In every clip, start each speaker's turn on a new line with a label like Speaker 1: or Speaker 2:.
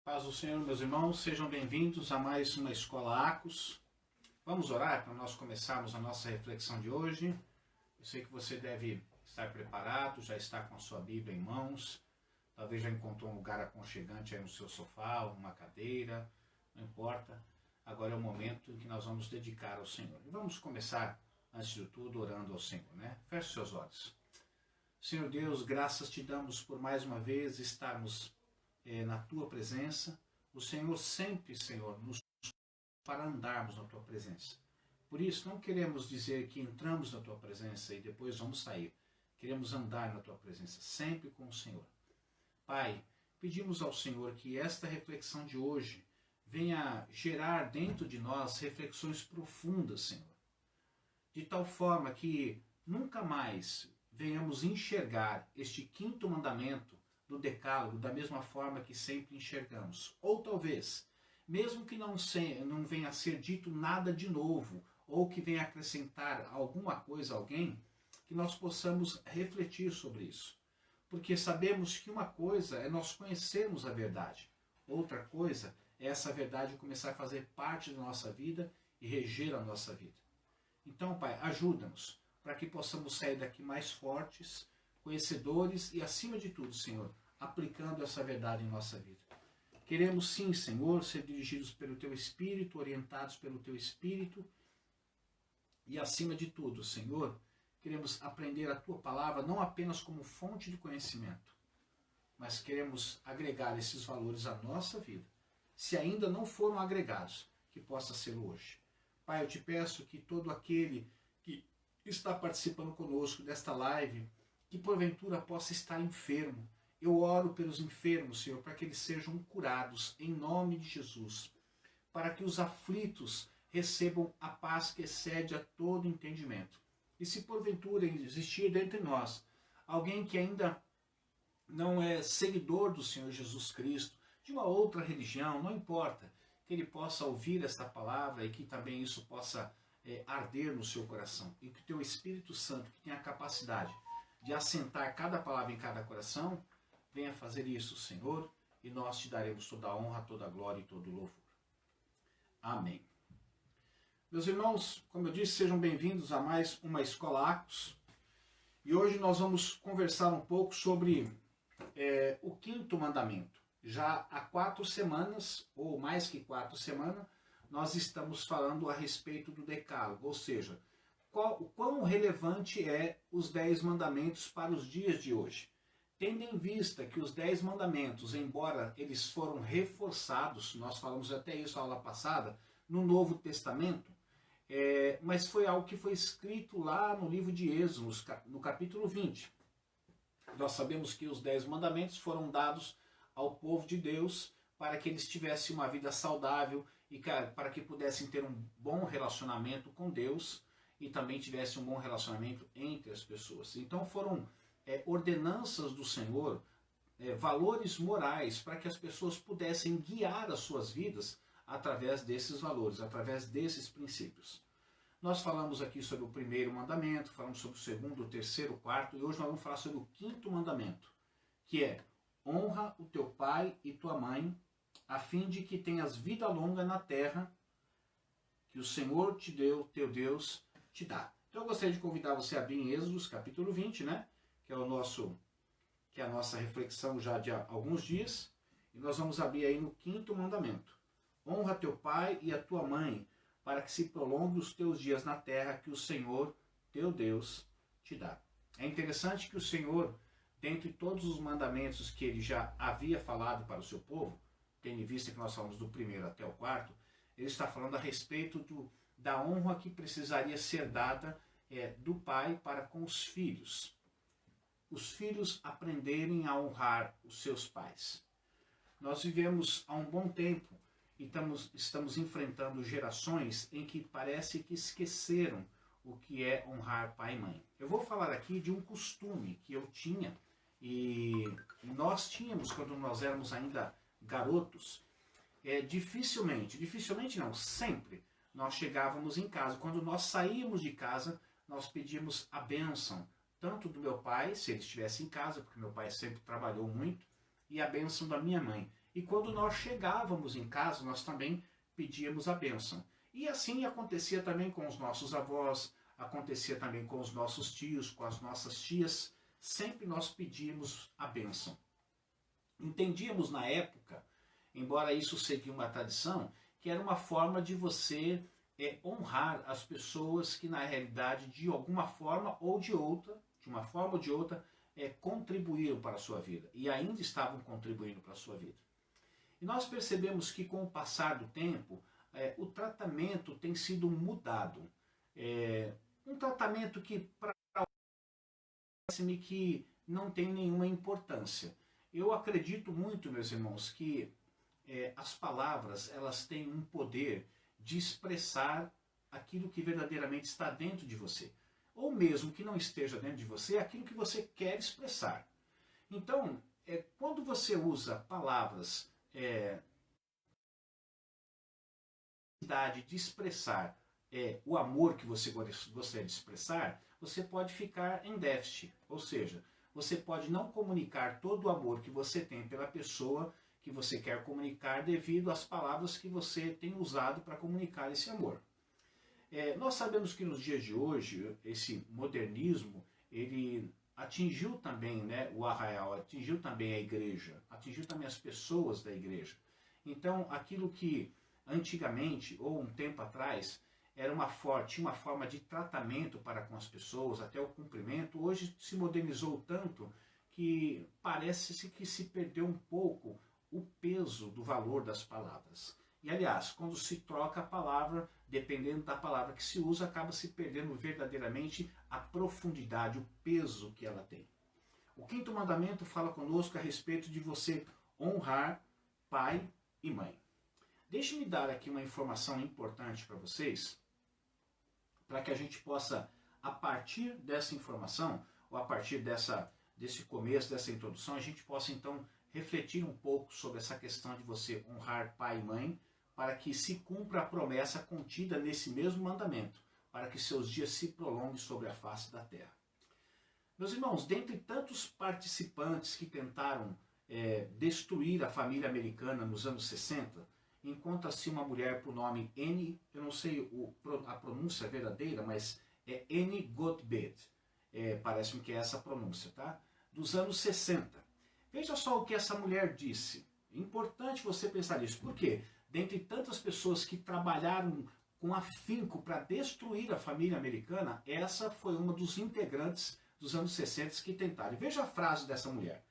Speaker 1: Paz do Senhor, meus irmãos, sejam bem-vindos a mais uma Escola Acos. Vamos orar para nós começarmos a nossa reflexão de hoje. Eu sei que você deve estar preparado, já está com a sua Bíblia em mãos, talvez já encontrou um lugar aconchegante aí no seu sofá, uma cadeira, não importa. Agora é o momento em que nós vamos dedicar ao Senhor. E vamos começar, antes de tudo, orando ao Senhor, né? Feche seus olhos. Senhor Deus, graças te damos por mais uma vez estarmos na tua presença. O Senhor sempre, Senhor, nos para andarmos na tua presença. Por isso, não queremos dizer que entramos na tua presença e depois vamos sair. Queremos andar na tua presença, sempre com o Senhor. Pai, pedimos ao Senhor que esta reflexão de hoje venha gerar dentro de nós reflexões profundas, Senhor. De tal forma que nunca mais venhamos enxergar este quinto mandamento do decálogo da mesma forma que sempre enxergamos. Ou talvez, mesmo que não venha a ser dito nada de novo, ou que venha acrescentar alguma coisa a alguém, que nós possamos refletir sobre isso. Porque sabemos que uma coisa é nós conhecermos a verdade, outra coisa é essa verdade começar a fazer parte da nossa vida e reger a nossa vida. Então, Pai, ajuda-nos para que possamos sair daqui mais fortes, conhecedores e, acima de tudo, Senhor, aplicando essa verdade em nossa vida. Queremos sim, Senhor, ser dirigidos pelo Teu Espírito, orientados pelo Teu Espírito e, acima de tudo, Senhor, queremos aprender a Tua Palavra não apenas como fonte de conhecimento, mas queremos agregar esses valores à nossa vida. Se ainda não foram agregados, que possa ser hoje. Pai, eu te peço que todo aquele que está participando conosco desta live, que porventura possa estar enfermo, eu oro pelos enfermos, Senhor, para que eles sejam curados em nome de Jesus, para que os aflitos recebam a paz que excede a todo entendimento. E se porventura existir dentre nós alguém que ainda não é seguidor do Senhor Jesus Cristo, de uma outra religião, não importa, que ele possa ouvir esta palavra e que também isso possa arder no seu coração. E que o Teu Espírito Santo, que tem a capacidade de assentar cada palavra em cada coração, venha fazer isso, Senhor, e nós te daremos toda a honra, toda a glória e todo o louvor. Amém. Meus irmãos, como eu disse, sejam bem-vindos a mais uma Escola Acos. E hoje nós vamos conversar um pouco sobre o quinto mandamento. Já há 4 semanas, ou mais que 4 semanas, nós estamos falando a respeito do decálogo, ou seja, o quão relevante é os 10 mandamentos para os dias de hoje. Tendo em vista que os 10 mandamentos, embora eles foram reforçados, nós falamos até isso na aula passada, no Novo Testamento, mas foi algo que foi escrito lá no livro de Êxodo, no capítulo 20. Nós sabemos que os 10 mandamentos foram dados ao povo de Deus para que eles tivessem uma vida saudável e para que pudessem ter um bom relacionamento com Deus e também tivessem um bom relacionamento entre as pessoas. Então foram ordenanças do Senhor, valores morais para que as pessoas pudessem guiar as suas vidas através desses valores, através desses princípios. Nós falamos aqui sobre o primeiro mandamento, falamos sobre o segundo, o terceiro, o quarto, e hoje nós vamos falar sobre o quinto mandamento, que é: honra o teu pai e tua mãe, a fim de que tenhas vida longa na terra que o Senhor te deu, teu Deus, te dá. Então eu gostaria de convidar você a abrir em Êxodo, capítulo 20, né? Que é a nossa reflexão já de alguns dias. E nós vamos abrir aí no quinto mandamento. Honra teu pai e a tua mãe, para que se prolongue os teus dias na terra que o Senhor, teu Deus, te dá. É interessante que o Senhor, dentre todos os mandamentos que ele já havia falado para o seu povo, tendo em vista que nós falamos do primeiro até o quarto, ele está falando a respeito da honra que precisaria ser dada do pai para com os filhos. Os filhos aprenderem a honrar os seus pais. Nós vivemos há um bom tempo e estamos enfrentando gerações em que parece que esqueceram o que é honrar pai e mãe. Eu vou falar aqui de um costume que eu tinha e nós tínhamos quando nós éramos ainda garotos. Dificilmente não, sempre nós chegávamos em casa. Quando nós saímos de casa, nós pedíamos a bênção, tanto do meu pai, se ele estivesse em casa, porque meu pai sempre trabalhou muito, e a bênção da minha mãe. E quando nós chegávamos em casa, nós também pedíamos a bênção. E assim acontecia também com os nossos avós, acontecia também com os nossos tios, com as nossas tias. Sempre nós pedíamos a bênção. Entendíamos na época, embora isso seguia uma tradição, que era uma forma de você honrar as pessoas que na realidade, de alguma forma ou de outra, contribuíram para a sua vida e ainda estavam contribuindo para a sua vida. E nós percebemos que com o passar do tempo, o tratamento tem sido mudado. Um tratamento que parece-me que não tem nenhuma importância. Eu acredito muito, meus irmãos, que as palavras elas têm um poder de expressar aquilo que verdadeiramente está dentro de você. Ou mesmo que não esteja dentro de você, aquilo que você quer expressar. Então, quando você usa palavras de expressar o amor que você gostaria de expressar, você pode ficar em déficit. Ou seja, você pode não comunicar todo o amor que você tem pela pessoa que você quer comunicar devido às palavras que você tem usado para comunicar esse amor. Nós sabemos que nos dias de hoje, esse modernismo, ele atingiu também o arraial, atingiu também a igreja, atingiu também as pessoas da igreja. Então, aquilo que antigamente, ou um tempo atrás, era uma forma de tratamento para com as pessoas, até o cumprimento, hoje se modernizou tanto que parece-se que se perdeu um pouco o peso do valor das palavras. E, aliás, quando se troca a palavra, dependendo da palavra que se usa, acaba se perdendo verdadeiramente a profundidade, o peso que ela tem. O quinto mandamento fala conosco a respeito de você honrar pai e mãe. Deixe-me dar aqui uma informação importante para vocês, para que a gente possa, a partir dessa informação, ou a partir desse começo, dessa introdução, a gente possa então refletir um pouco sobre essa questão de você honrar pai e mãe, para que se cumpra a promessa contida nesse mesmo mandamento, para que seus dias se prolonguem sobre a face da terra. Meus irmãos, dentre tantos participantes que tentaram destruir a família americana nos anos 60, encontra-se uma mulher por nome Annie, eu não sei a pronúncia verdadeira, mas é Annie Gottlieb, parece-me que é essa a pronúncia, tá? Dos anos 60. Veja só o que essa mulher disse. É importante você pensar nisso. Por quê? Dentre tantas pessoas que trabalharam com afinco para destruir a família americana, essa foi uma dos integrantes dos anos 60 que tentaram. E veja a frase dessa mulher.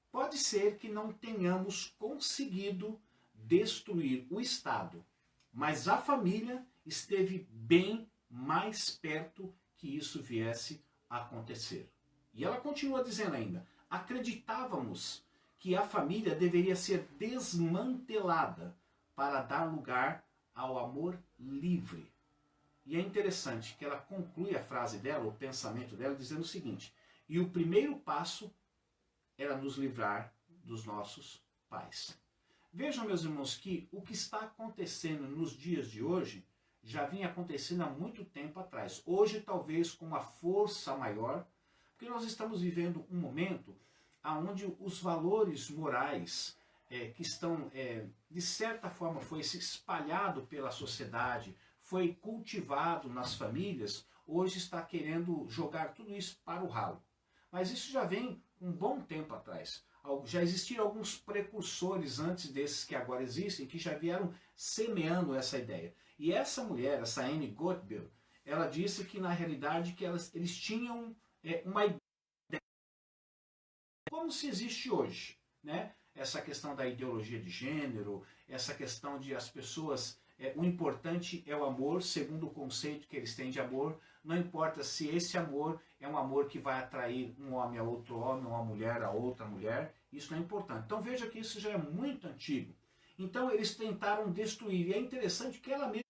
Speaker 1: Pode ser que não tenhamos conseguido destruir o Estado, mas a família esteve bem mais perto que isso viesse a acontecer. E ela continua dizendo ainda, acreditávamos que a família deveria ser desmantelada para dar lugar ao amor livre. E é interessante que ela conclui a frase dela, o pensamento dela, dizendo o seguinte, e o primeiro passo era nos livrar dos nossos pais. Vejam, meus irmãos, que o que está acontecendo nos dias de hoje já vinha acontecendo há muito tempo atrás. Hoje, talvez com uma força maior, porque nós estamos vivendo um momento onde os valores morais que estão, de certa forma, foi se espalhado pela sociedade, foi cultivado nas famílias, hoje está querendo jogar tudo isso para o ralo. Mas isso já vem um bom tempo atrás. Já existiram alguns precursores antes desses que agora existem, que já vieram semeando essa ideia. E essa mulher, essa Annie Gottlieb, ela disse que na realidade que eles tinham uma ideia como se existe hoje, né? Essa questão da ideologia de gênero, essa questão de as pessoas, o importante é o amor, segundo o conceito que eles têm de amor, não importa se esse amor é um amor que vai atrair um homem a outro homem, uma mulher a outra mulher, isso não é importante. Então veja que isso já é muito antigo. Então eles tentaram destruir, e é interessante que ela mesma,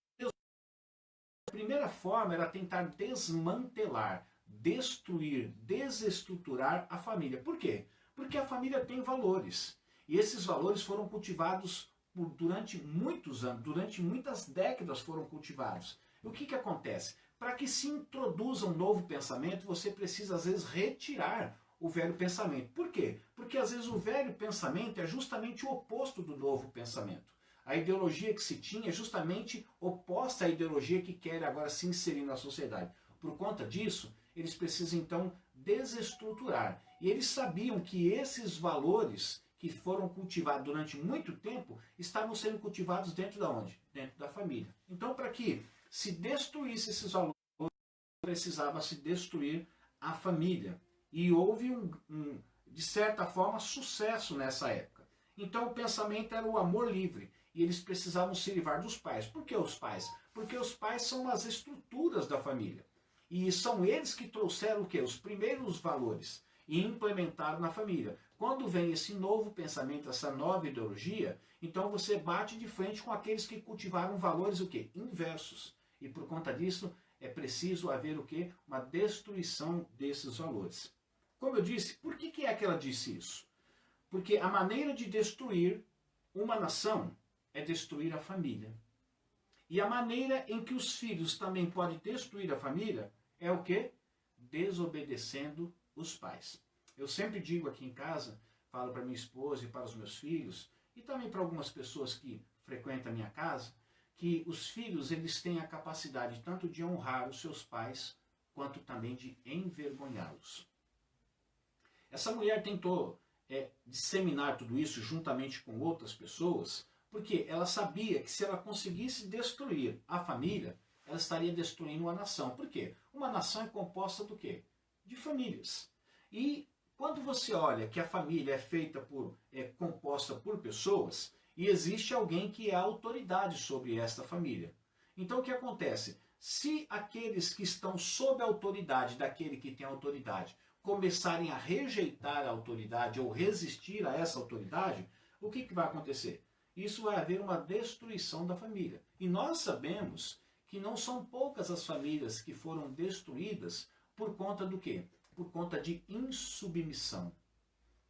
Speaker 1: a primeira forma era tentar desmantelar, destruir, desestruturar a família. Por quê? Porque a família tem valores. E esses valores foram cultivados durante muitos anos, durante muitas décadas foram cultivados. E o que acontece? Para que se introduza um novo pensamento, você precisa às vezes retirar o velho pensamento. Por quê? Porque às vezes o velho pensamento é justamente o oposto do novo pensamento. A ideologia que se tinha é justamente oposta à ideologia que quer agora se inserir na sociedade. Por conta disso, eles precisam então desestruturar. E eles sabiam que esses valores que foram cultivados durante muito tempo estavam sendo cultivados dentro da onde? Dentro da família. Então, para que se destruísse esses valores, precisava se destruir a família. E houve de certa forma, sucesso nessa época. Então o pensamento era o amor livre. E eles precisavam se livrar dos pais. Por que os pais? Porque os pais são as estruturas da família. E são eles que trouxeram o quê? Os primeiros valores. E implementaram na família. Quando vem esse novo pensamento, essa nova ideologia, então você bate de frente com aqueles que cultivaram valores o quê? Inversos. E por conta disso, é preciso haver o quê? Uma destruição desses valores. Como eu disse, por que é que ela disse isso? Porque a maneira de destruir uma nação é destruir a família. E a maneira em que os filhos também podem destruir a família é o quê? Desobedecendo os pais. Eu sempre digo aqui em casa, falo para minha esposa e para os meus filhos, e também para algumas pessoas que frequentam a minha casa, que os filhos eles têm a capacidade tanto de honrar os seus pais, quanto também de envergonhá-los. Essa mulher tentou disseminar tudo isso juntamente com outras pessoas, porque ela sabia que se ela conseguisse destruir a família, ela estaria destruindo a nação. Por quê? Uma nação é composta do quê? De famílias. E quando você olha que a família é composta por pessoas, e existe alguém que é a autoridade sobre esta família. Então o que acontece? Se aqueles que estão sob a autoridade daquele que tem autoridade começarem a rejeitar a autoridade ou resistir a essa autoridade, o que vai acontecer? Isso vai haver uma destruição da família. E nós sabemos que não são poucas as famílias que foram destruídas por conta do quê? Por conta de insubmissão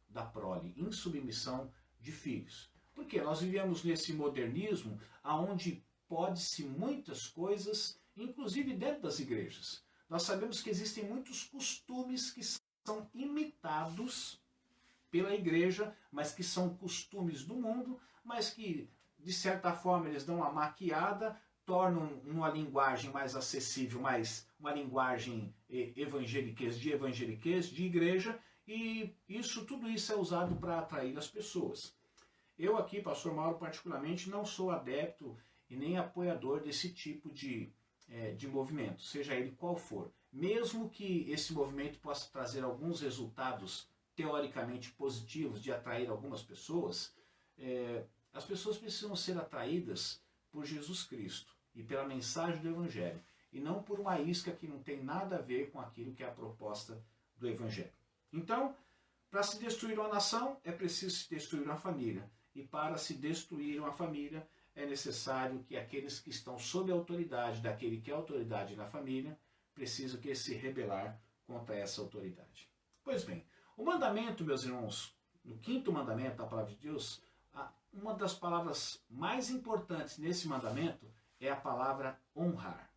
Speaker 1: da prole, insubmissão de filhos. Porque nós vivemos nesse modernismo onde pode-se muitas coisas, inclusive dentro das igrejas. Nós sabemos que existem muitos costumes que são imitados pela igreja, mas que são costumes do mundo, mas que, de certa forma, eles dão uma maquiada, tornam uma linguagem mais acessível, mais uma linguagem evangeliquez, de igreja, e tudo isso é usado para atrair as pessoas. Eu aqui, pastor Mauro, particularmente, não sou adepto e nem apoiador desse tipo de movimento, seja ele qual for. Mesmo que esse movimento possa trazer alguns resultados teoricamente positivos de atrair algumas pessoas, as pessoas precisam ser atraídas por Jesus Cristo e pela mensagem do Evangelho, e não por uma isca que não tem nada a ver com aquilo que é a proposta do Evangelho. Então, para se destruir uma nação, é preciso se destruir uma família. E para se destruir uma família, é necessário que aqueles que estão sob a autoridade daquele que é autoridade na família, precisam que se rebelar contra essa autoridade. Pois bem, o mandamento, meus irmãos, no 5º mandamento da palavra de Deus, uma das palavras mais importantes nesse mandamento é a palavra honrar.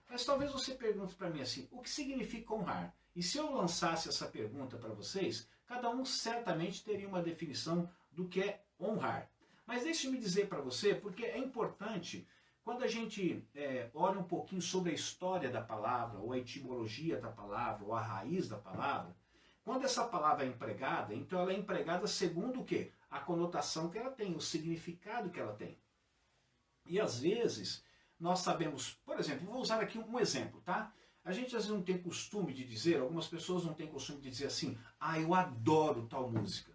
Speaker 1: Mas talvez você pergunte para mim assim, o que significa honrar? E se eu lançasse essa pergunta para vocês, cada um certamente teria uma definição do que é honrar. Mas deixe-me dizer para você, porque é importante, quando a gente olha um pouquinho sobre a história da palavra, ou a etimologia da palavra, ou a raiz da palavra, quando essa palavra é empregada, então ela é empregada segundo o quê? A conotação que ela tem, o significado que ela tem. E às vezes, nós sabemos, por exemplo, vou usar aqui um exemplo, tá? A gente às vezes não tem costume de dizer, algumas pessoas não têm costume de dizer assim, eu adoro tal música.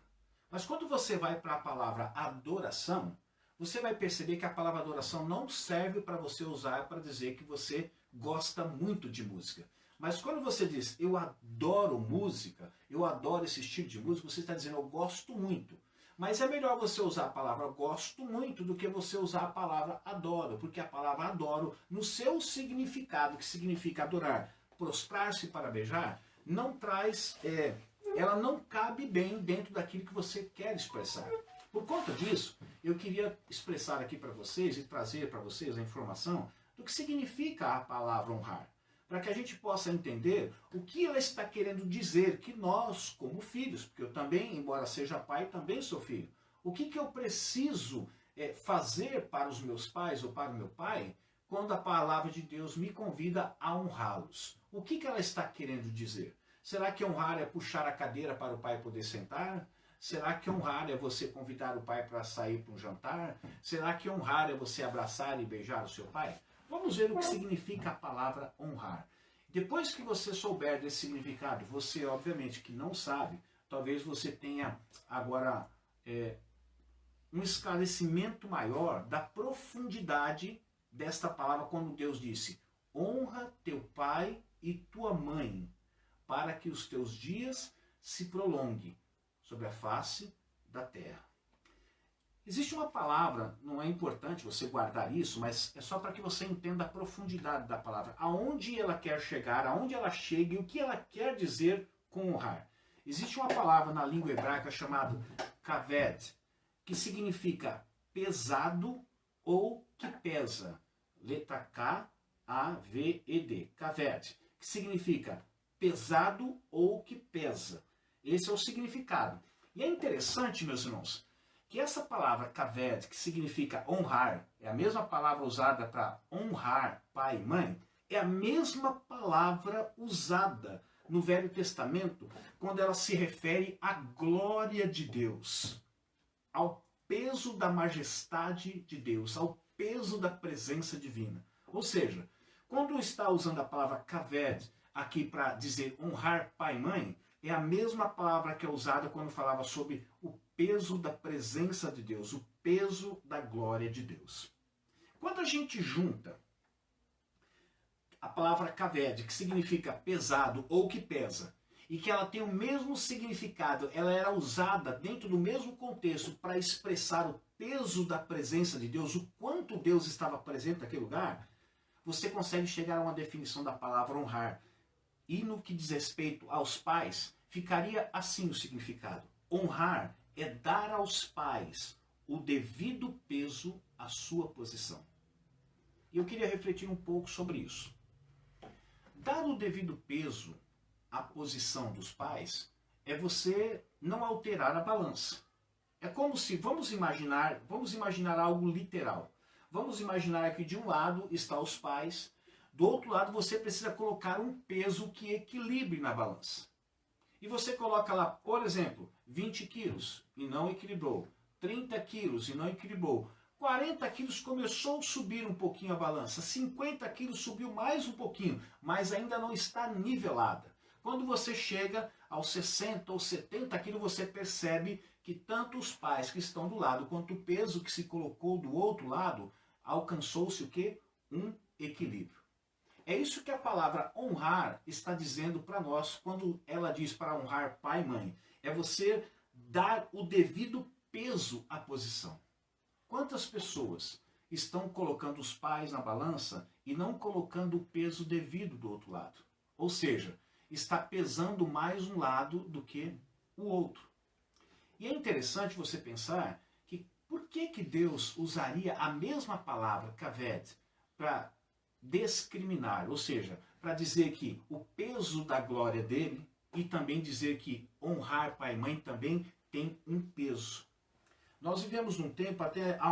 Speaker 1: Mas quando você vai para a palavra adoração, você vai perceber que a palavra adoração não serve para você usar para dizer que você gosta muito de música. Mas quando você diz, eu adoro música, eu adoro esse estilo de música, você está dizendo, eu gosto muito. Mas é melhor você usar a palavra gosto muito do que você usar a palavra adoro, porque a palavra adoro, no seu significado, que significa adorar, prostrar-se para beijar, não traz, ela não cabe bem dentro daquilo que você quer expressar. Por conta disso, eu queria expressar aqui para vocês e trazer para vocês a informação do que significa a palavra honrar. para que a gente possa entender o que ela está querendo dizer, que nós, como filhos, porque eu também, embora seja pai, também sou filho, o que eu preciso fazer para os meus pais ou para o meu pai quando a palavra de Deus me convida a honrá-los? O que ela está querendo dizer? Será que honrar é puxar a cadeira para o pai poder sentar? Será que honrar é você convidar o pai para sair para um jantar? Será que honrar é você abraçar e beijar o seu pai? Vamos ver o que significa a palavra honrar. Depois que você souber desse significado, você obviamente que não sabe, talvez você tenha agora um esclarecimento maior da profundidade desta palavra quando Deus disse: honra teu pai e tua mãe, para que os teus dias se prolonguem sobre a face da terra. Existe uma palavra, não é importante você guardar isso, mas é só para que você entenda a profundidade da palavra, aonde ela quer chegar, aonde ela chega e o que ela quer dizer com honrar. Existe uma palavra na língua hebraica chamada kaved, que significa pesado ou que pesa. Letra K-A-V-E-D, kaved, que significa pesado ou que pesa. Esse é o significado. E é interessante, meus irmãos, que essa palavra kaved, que significa honrar, é a mesma palavra usada para honrar pai e mãe, é a mesma palavra usada no Velho Testamento quando ela se refere à glória de Deus, ao peso da majestade de Deus, ao peso da presença divina. Ou seja, quando está usando a palavra kaved aqui para dizer honrar pai e mãe, é a mesma palavra que é usada quando falava sobre o peso da presença de Deus, o peso da glória de Deus. Quando a gente junta a palavra kaved, que significa pesado ou que pesa, e que ela tem o mesmo significado, ela era usada dentro do mesmo contexto para expressar o peso da presença de Deus, o quanto Deus estava presente naquele lugar, você consegue chegar a uma definição da palavra honrar. E no que diz respeito aos pais, ficaria assim o significado. Honrar é dar aos pais o devido peso à sua posição. E eu queria refletir um pouco sobre isso. Dar o devido peso à posição dos pais é você não alterar a balança. É como se, vamos imaginar algo literal. Vamos imaginar que de um lado está os pais, do outro lado você precisa colocar um peso que equilibre na balança. E você coloca lá, por exemplo, 20 quilos e não equilibrou, 30 quilos e não equilibrou, 40 quilos começou a subir um pouquinho a balança, 50 quilos subiu mais um pouquinho, mas ainda não está nivelada. Quando você chega aos 60 ou 70 quilos, você percebe que tanto os pais que estão do lado, quanto o peso que se colocou do outro lado, alcançou-se o quê? Um equilíbrio. É isso que a palavra honrar está dizendo para nós quando ela diz para honrar pai e mãe. É você dar o devido peso à posição. Quantas pessoas estão colocando os pais na balança e não colocando o peso devido do outro lado? Ou seja, está pesando mais um lado do que o outro. E é interessante você pensar que por que Deus usaria a mesma palavra kaved para discriminar, ou seja, para dizer que o peso da glória dele e também dizer que honrar pai e mãe também tem um peso. Nós vivemos num tempo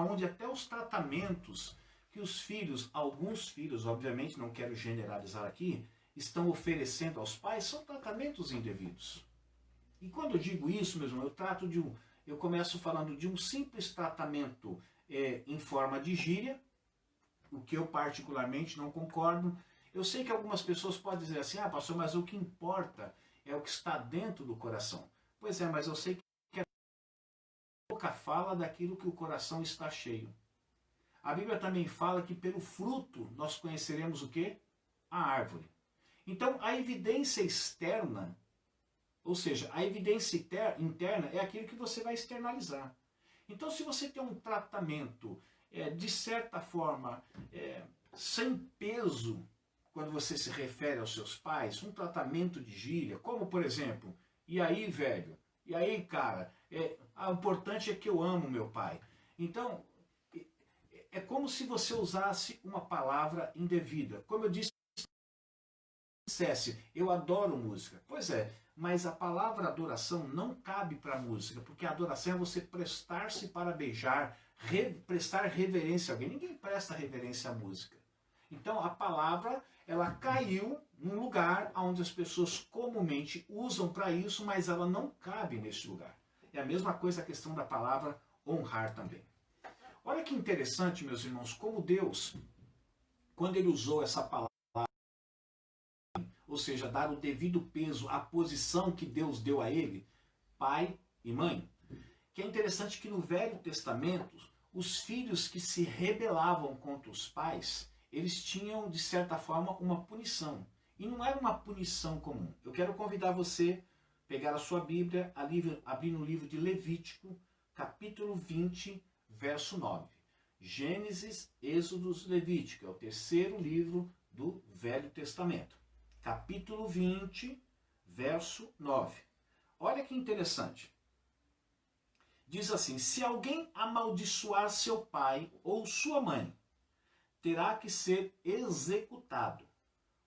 Speaker 1: onde até os tratamentos que os filhos, alguns filhos, obviamente, não quero generalizar aqui, estão oferecendo aos pais, são tratamentos indevidos. E quando eu digo isso, meu irmão, eu começo falando de um simples tratamento em forma de gíria, o que eu particularmente não concordo. Eu sei que algumas pessoas podem dizer assim, pastor, mas o que importa é o que está dentro do coração. Pois é, mas eu sei que a boca fala daquilo que o coração está cheio. A Bíblia também fala que pelo fruto nós conheceremos o quê? A árvore. Então, a evidência externa, ou seja, a evidência interna é aquilo que você vai externalizar. Então, se você tem um tratamento, de certa forma, sem peso, quando você se refere aos seus pais, um tratamento de gíria, como, por exemplo, e aí, velho? E aí, cara? O importante é que eu amo meu pai. Então, é como se você usasse uma palavra indevida. Como eu disse, dissesse, eu adoro música. Pois é, mas a palavra adoração não cabe para música, porque a adoração é você prestar-se para beijar, prestar reverência a alguém. Ninguém presta reverência à música. Então a palavra, ela caiu num lugar onde as pessoas comumente usam para isso, mas ela não cabe nesse lugar. É a mesma coisa a questão da palavra honrar também. Olha que interessante, meus irmãos, como Deus, quando ele usou essa palavra, ou seja, dar o devido peso à posição que Deus deu a ele, pai e mãe, que é interessante que no Velho Testamento, os filhos que se rebelavam contra os pais, eles tinham, de certa forma, uma punição. E não era uma punição comum. Eu quero convidar você a pegar a sua Bíblia, abrir no livro de Levítico, capítulo 20, verso 9. Gênesis, Êxodos, Levítico, é o terceiro livro do Velho Testamento. Capítulo 20, verso 9. Olha que interessante. Diz assim, se alguém amaldiçoar seu pai ou sua mãe, terá que ser executado.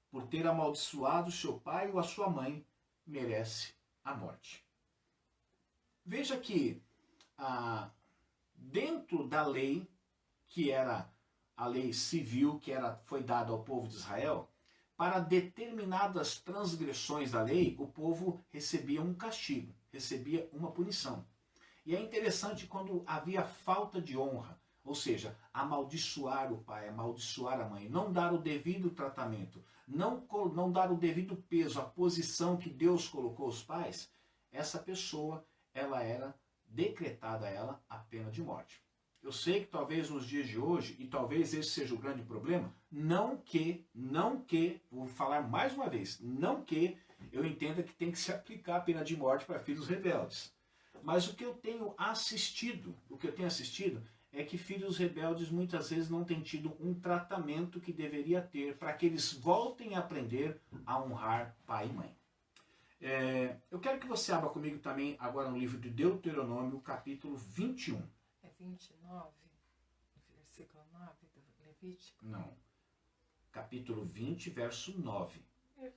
Speaker 1: Por ter amaldiçoado seu pai ou a sua mãe, merece a morte. Veja que dentro da lei, que era a lei civil que foi dada ao povo de Israel, para determinadas transgressões da lei, o povo recebia um castigo, recebia uma punição. E é interessante quando havia falta de honra, ou seja, amaldiçoar o pai, amaldiçoar a mãe, não dar o devido tratamento, não dar o devido peso à posição que Deus colocou os pais, essa pessoa, ela era decretada a ela a pena de morte. Eu sei que talvez nos dias de hoje, e talvez esse seja o grande problema, não que, vou falar mais uma vez, não que eu entenda que tem que se aplicar a pena de morte para filhos rebeldes. Mas o que eu tenho assistido é que filhos rebeldes muitas vezes não têm tido um tratamento que deveria ter para que eles voltem a aprender a honrar pai e mãe. Eu quero que você abra comigo também agora no livro de Deuteronômio, capítulo 21.
Speaker 2: É 29, versículo 9 do Levítico?
Speaker 1: Não. Capítulo 20, verso 9.
Speaker 2: Isso.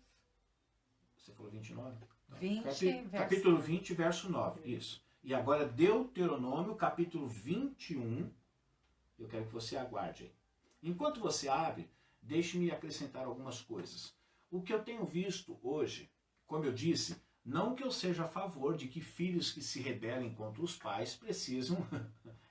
Speaker 1: Você falou 29?
Speaker 2: 20,
Speaker 1: capítulo 20, verso 9. Isso. E agora Deuteronômio, capítulo 21. Eu quero que você aguarde aí. Enquanto você abre, deixe-me acrescentar algumas coisas. O que eu tenho visto hoje, como eu disse, não que eu seja a favor de que filhos que se rebelem contra os pais precisam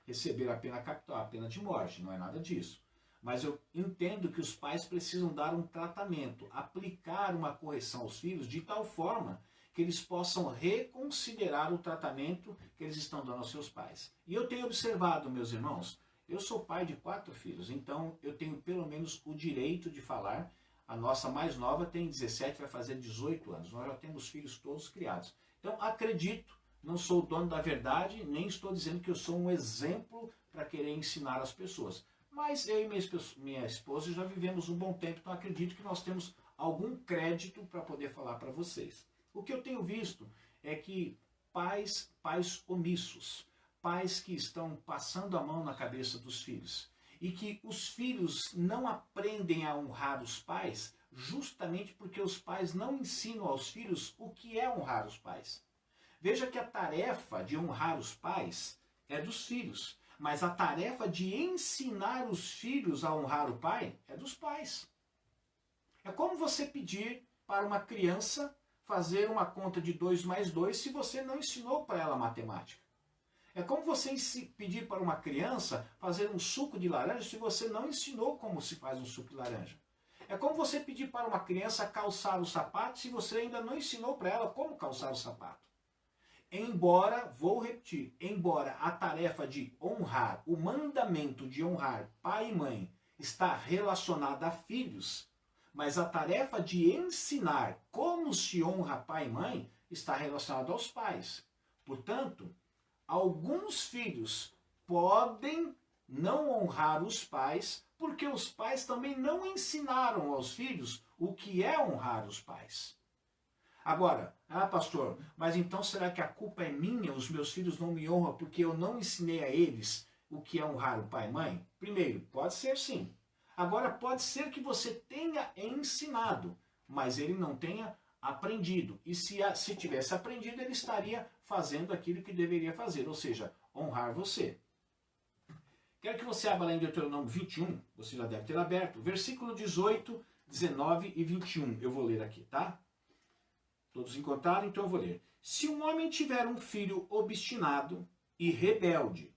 Speaker 1: receber a pena capital, a pena de morte, não é nada disso. Mas eu entendo que os pais precisam dar um tratamento, aplicar uma correção aos filhos de tal forma que eles possam reconsiderar o tratamento que eles estão dando aos seus pais. E eu tenho observado, meus irmãos, eu sou pai de 4 filhos, então eu tenho pelo menos o direito de falar. A nossa mais nova tem 17, vai fazer 18 anos. Nós já temos filhos todos criados. Então acredito, não sou o dono da verdade, nem estou dizendo que eu sou um exemplo para querer ensinar as pessoas. Mas eu e minha esposa já vivemos um bom tempo, então acredito que nós temos algum crédito para poder falar para vocês. O que eu tenho visto é que pais omissos, pais que estão passando a mão na cabeça dos filhos, e que os filhos não aprendem a honrar os pais justamente porque os pais não ensinam aos filhos o que é honrar os pais. Veja que a tarefa de honrar os pais é dos filhos, mas a tarefa de ensinar os filhos a honrar o pai é dos pais. É como você pedir para uma criança fazer uma conta de 2 mais 2 se você não ensinou para ela matemática. É como você pedir para uma criança fazer um suco de laranja se você não ensinou como se faz um suco de laranja. É como você pedir para uma criança calçar o sapato se você ainda não ensinou para ela como calçar o sapato. Embora, vou repetir, embora a tarefa de honrar, o mandamento de honrar pai e mãe está relacionada a filhos, mas a tarefa de ensinar como se honra pai e mãe está relacionada aos pais. Portanto, alguns filhos podem não honrar os pais porque os pais também não ensinaram aos filhos o que é honrar os pais. Agora, pastor, mas então será que a culpa é minha? Os meus filhos não me honram porque eu não ensinei a eles o que é honrar o pai e mãe? Primeiro, pode ser sim. Agora, pode ser que você tenha ensinado, mas ele não tenha aprendido. E se tivesse aprendido, ele estaria fazendo aquilo que deveria fazer, ou seja, honrar você. Quero que você abra lá em Deuteronômio 21, você já deve ter aberto, versículo 18, 19 e 21. Eu vou ler aqui, tá? Todos encontraram? Então eu vou ler. Se um homem tiver um filho obstinado e rebelde,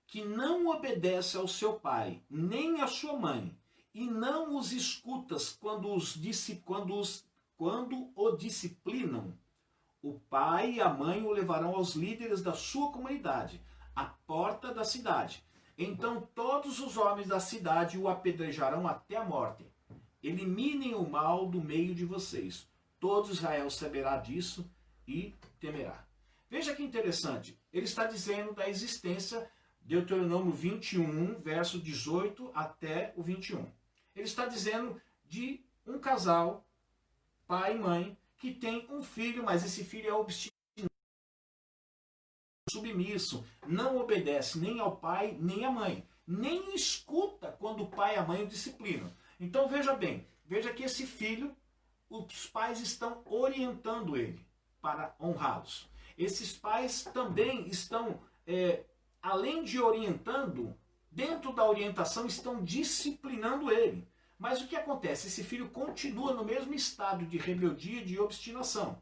Speaker 1: que não obedece ao seu pai, nem à sua mãe, e não os escutas quando o disciplinam, o pai e a mãe o levarão aos líderes da sua comunidade, à porta da cidade. Então todos os homens da cidade o apedrejarão até a morte. Eliminem o mal do meio de vocês. Todo Israel saberá disso e temerá. Veja que interessante. Ele está dizendo da existência, Deuteronômio 21, verso 18 até o 21. Ele está dizendo de um casal, pai e mãe, que tem um filho, mas esse filho é obstinado, submisso, não obedece nem ao pai, nem à mãe. Nem escuta quando o pai e a mãe o disciplinam. Então veja bem, veja que esse filho, os pais estão orientando ele para honrá-los. Esses pais também estão, além de orientando, dentro da orientação estão disciplinando ele. Mas o que acontece? Esse filho continua no mesmo estado de rebeldia e de obstinação.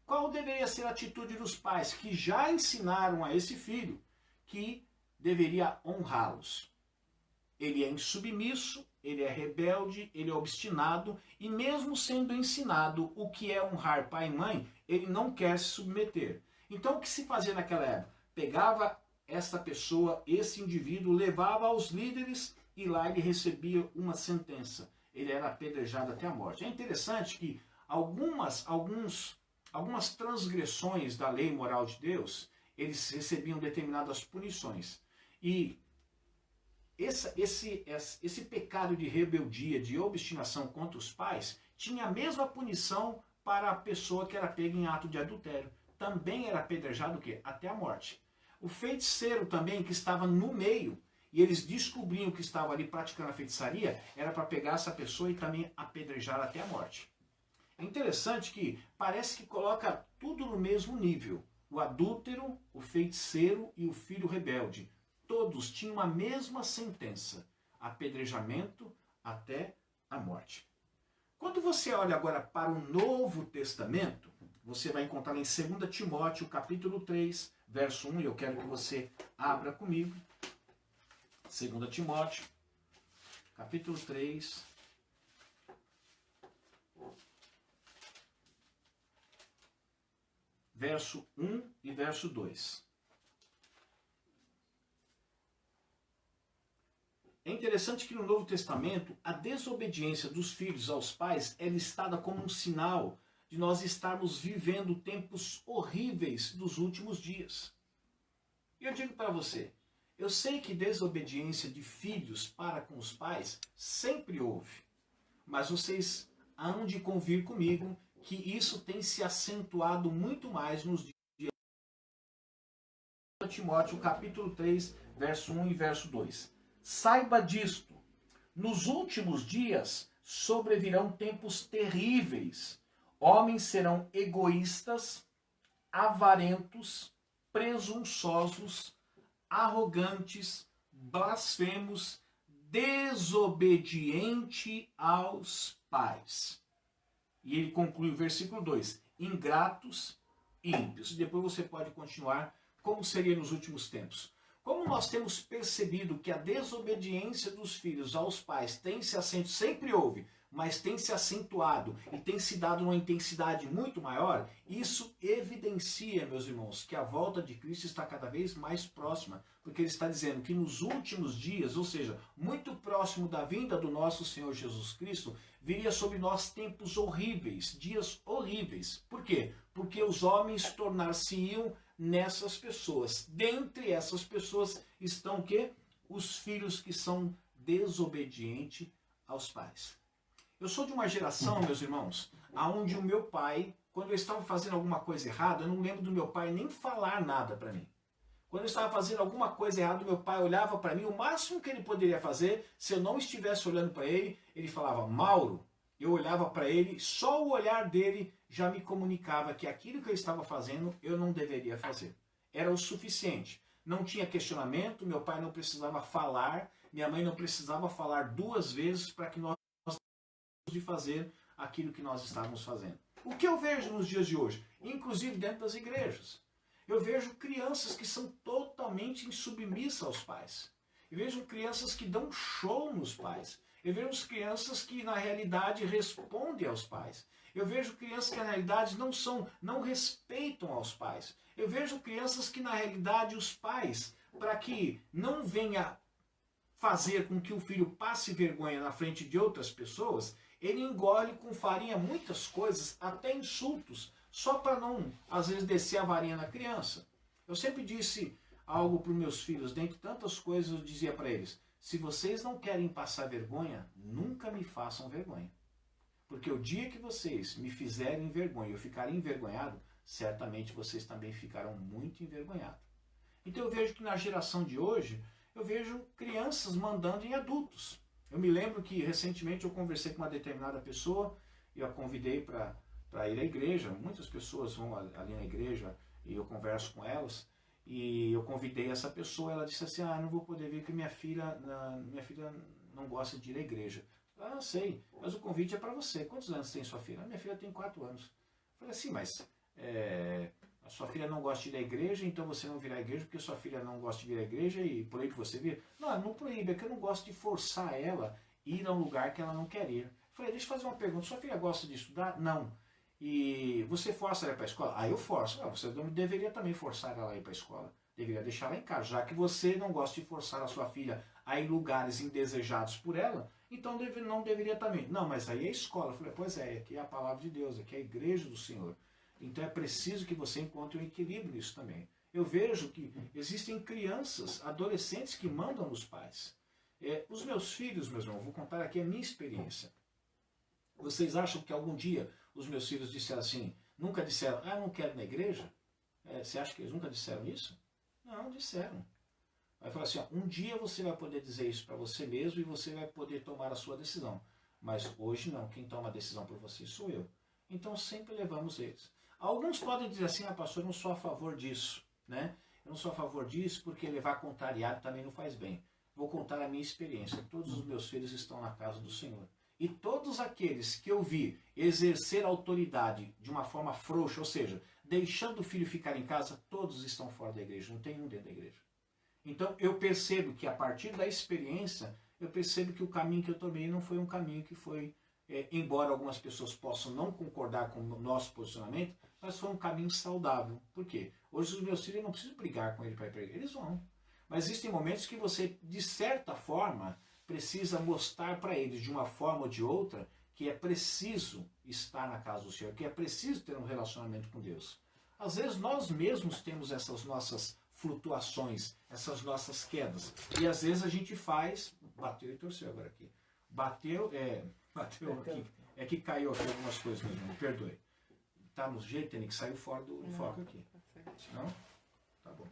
Speaker 1: Qual deveria ser a atitude dos pais que já ensinaram a esse filho que deveria honrá-los? Ele é insubmisso, ele é rebelde, ele é obstinado e mesmo sendo ensinado o que é honrar pai e mãe, ele não quer se submeter. Então o que se fazia naquela época? Pegava essa pessoa, esse indivíduo, levava aos líderes e lá ele recebia uma sentença. Ele era apedrejado até a morte. É interessante que algumas transgressões da lei moral de Deus, eles recebiam determinadas punições. E esse pecado de rebeldia, de obstinação contra os pais, tinha a mesma punição para a pessoa que era pega em ato de adultério. Também era apedrejado o quê? Até a morte. O feiticeiro também, que estava no meio, e eles descobriam que estava ali praticando a feitiçaria, era para pegar essa pessoa e também apedrejar até a morte. É interessante que parece que coloca tudo no mesmo nível. O adúltero, o feiticeiro e o filho rebelde. Todos tinham a mesma sentença, apedrejamento até a morte. Quando você olha agora para o Novo Testamento, você vai encontrar em 2 Timóteo, capítulo 3, verso 1, e eu quero que você abra comigo. 2 Timóteo, capítulo 3, verso 1 e verso 2. É interessante que no Novo Testamento, a desobediência dos filhos aos pais é listada como um sinal de nós estarmos vivendo tempos horríveis dos últimos dias. E eu digo para você, eu sei que desobediência de filhos para com os pais sempre houve, mas vocês hão de convir comigo que isso tem se acentuado muito mais nos dias. Timóteo, capítulo 3, verso 1 e verso 2. Saiba disto, nos últimos dias sobrevirão tempos terríveis. Homens serão egoístas, avarentos, presunçosos, arrogantes, blasfemos, desobediente aos pais. E ele conclui o versículo 2, ingratos e ímpios. E depois você pode continuar como seria nos últimos tempos. Como nós temos percebido que a desobediência dos filhos aos pais tem se acentuado, sempre houve, mas tem se acentuado e tem se dado uma intensidade muito maior, isso evidencia, meus irmãos, que a volta de Cristo está cada vez mais próxima, porque ele está dizendo que nos últimos dias, ou seja, muito próximo da vinda do nosso Senhor Jesus Cristo, viria sobre nós tempos horríveis, dias horríveis. Por quê? Porque os homens tornar-se-iam nessas pessoas. Dentre essas pessoas estão o quê? Os filhos que são desobedientes aos pais. Eu sou de uma geração, meus irmãos, onde o meu pai, quando eu estava fazendo alguma coisa errada, eu não lembro do meu pai nem falar nada para mim. Quando eu estava fazendo alguma coisa errada, meu pai olhava para mim, o máximo que ele poderia fazer, se eu não estivesse olhando para ele, ele falava, Mauro, Eu olhava para ele, só o olhar dele já me comunicava que aquilo que eu estava fazendo eu não deveria fazer. Era o suficiente. Não tinha questionamento, meu pai não precisava falar, minha mãe não precisava falar duas vezes para que nós de fazer aquilo que nós estávamos fazendo. O que eu vejo nos dias de hoje, inclusive dentro das igrejas? Eu vejo crianças que são totalmente insubmissas aos pais. Eu vejo crianças que dão show nos pais. Eu vejo crianças que na realidade respondem aos pais. Eu vejo crianças que na realidade não respeitam aos pais. Eu vejo crianças que na realidade os pais, para que não venha fazer com que o filho passe vergonha na frente de outras pessoas, ele engole com farinha muitas coisas, até insultos, só para não, às vezes, descer a varinha na criança. Eu sempre disse algo para os meus filhos, dentre tantas coisas eu dizia para eles, se vocês não querem passar vergonha, nunca me façam vergonha. Porque o dia que vocês me fizerem vergonha e eu ficar envergonhado, certamente vocês também ficarão muito envergonhados. Então eu vejo que na geração de hoje, eu vejo crianças mandando em adultos. Eu me lembro que recentemente eu conversei com uma determinada pessoa e eu a convidei para ir à igreja. Muitas pessoas vão ali na igreja e eu converso com elas. E eu convidei essa pessoa, ela disse assim, não vou poder vir porque minha filha não gosta de ir à igreja. Eu sei, mas o convite é para você. Quantos anos tem sua filha? Minha filha tem 4 anos. Eu falei assim, mas a sua filha não gosta de ir à igreja, então você não virá à igreja porque sua filha não gosta de vir à igreja e proíbe você vir? Não proíbe, é que eu não gosto de forçar ela a ir a um lugar que ela não quer ir. Eu falei, deixa eu fazer uma pergunta, sua filha gosta de estudar? Não. E você força ela para a escola? Eu forço. Você deveria também forçar ela a ir para a escola. Deveria deixar ela em casa. Já que você não gosta de forçar a sua filha a ir em lugares indesejados por ela, então não deveria também. Não, mas aí é a escola. Eu falei, pois é, aqui é a palavra de Deus, aqui é a igreja do Senhor. Então é preciso que você encontre um equilíbrio nisso também. Eu vejo que existem crianças, adolescentes que mandam nos pais. Os meus filhos, meus irmãos, vou contar aqui a minha experiência. Vocês acham que algum dia os meus filhos disseram assim, nunca disseram, eu não quero ir na igreja? Você acha que eles nunca disseram isso? Não, disseram. Aí fala assim, um dia você vai poder dizer isso para você mesmo e você vai poder tomar a sua decisão. Mas hoje não, quem toma a decisão por você sou eu. Então sempre levamos eles. Alguns podem dizer assim, pastor, eu não sou a favor disso, né? Eu não sou a favor disso porque levar contrariado também não faz bem. Vou contar a minha experiência. Todos os meus filhos estão na casa do Senhor. E todos aqueles que eu vi exercer autoridade de uma forma frouxa, ou seja, deixando o filho ficar em casa, todos estão fora da igreja, não tem um dentro da igreja. Então eu percebo que a partir da experiência, eu percebo que o caminho que eu tomei não foi um caminho que foi, embora algumas pessoas possam não concordar com o nosso posicionamento, mas foi um caminho saudável. Por quê? Hoje os meus filhos, eu não preciso brigar com ele para ir para a igreja, eles vão. Mas existem momentos que você, de certa forma, precisa mostrar para eles, de uma forma ou de outra, que é preciso estar na casa do Senhor, que é preciso ter um relacionamento com Deus. Às vezes nós mesmos temos essas nossas flutuações, essas nossas quedas. E às vezes a gente faz... Bateu e torceu agora aqui. Bateu aqui. É que caiu aqui algumas coisas mesmo, me perdoe. Tá no jeito, tem que sair fora do foco aqui. Não? Tá bom.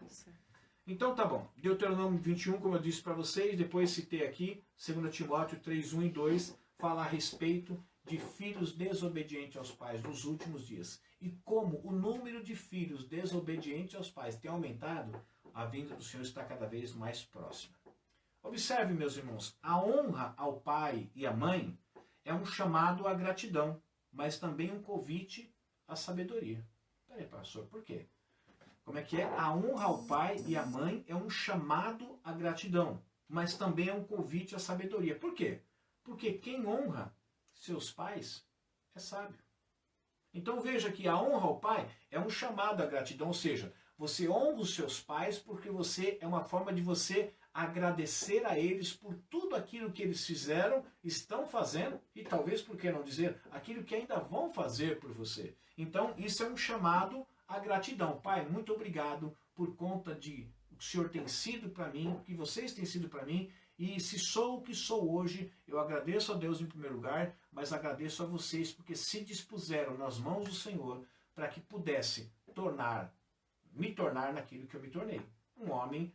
Speaker 1: Então tá bom. Deuteronômio 21, como eu disse para vocês, depois citei aqui, 2 Timóteo 3, 1 e 2, fala a respeito de filhos desobedientes aos pais nos últimos dias. E como o número de filhos desobedientes aos pais tem aumentado, a vinda do Senhor está cada vez mais próxima. Observe, meus irmãos, a honra ao pai e à mãe é um chamado à gratidão, mas também um convite à sabedoria. Peraí, pastor, por quê? Como é que é? A honra ao pai e à mãe é um chamado à gratidão, mas também é um convite à sabedoria. Por quê? Porque quem honra seus pais é sábio. Então veja que a honra ao pai é um chamado à gratidão, ou seja, você honra os seus pais porque é uma forma de você agradecer a eles por tudo aquilo que eles fizeram, estão fazendo e talvez, por que não dizer, aquilo que ainda vão fazer por você. Então isso é um chamado à gratidão. Pai, muito obrigado por conta de o que o Senhor tem sido para mim, o que vocês têm sido para mim. E se sou o que sou hoje, eu agradeço a Deus em primeiro lugar, mas agradeço a vocês porque se dispuseram nas mãos do Senhor para que pudesse me tornar naquilo que eu me tornei. Um homem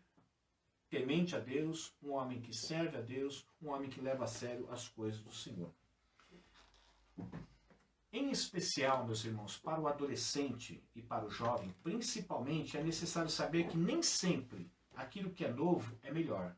Speaker 1: temente a Deus, um homem que serve a Deus, um homem que leva a sério as coisas do Senhor. Em especial, meus irmãos, para o adolescente e para o jovem, principalmente, é necessário saber que nem sempre aquilo que é novo é melhor.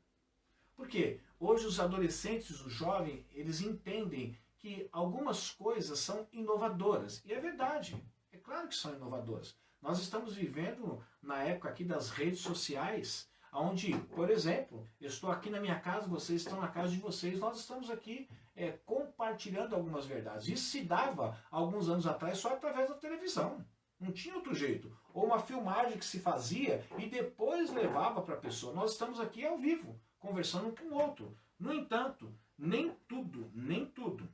Speaker 1: Por quê? Hoje os adolescentes, os jovens, eles entendem que algumas coisas são inovadoras. E é verdade, é claro que são inovadoras. Nós estamos vivendo na época aqui das redes sociais, onde, por exemplo, eu estou aqui na minha casa, vocês estão na casa de vocês, nós estamos aqui compartilhando algumas verdades. Isso se dava alguns anos atrás só através da televisão. Não tinha outro jeito. Ou uma filmagem que se fazia e depois levava para a pessoa. Nós estamos aqui ao vivo, conversando um com o outro. No entanto, nem tudo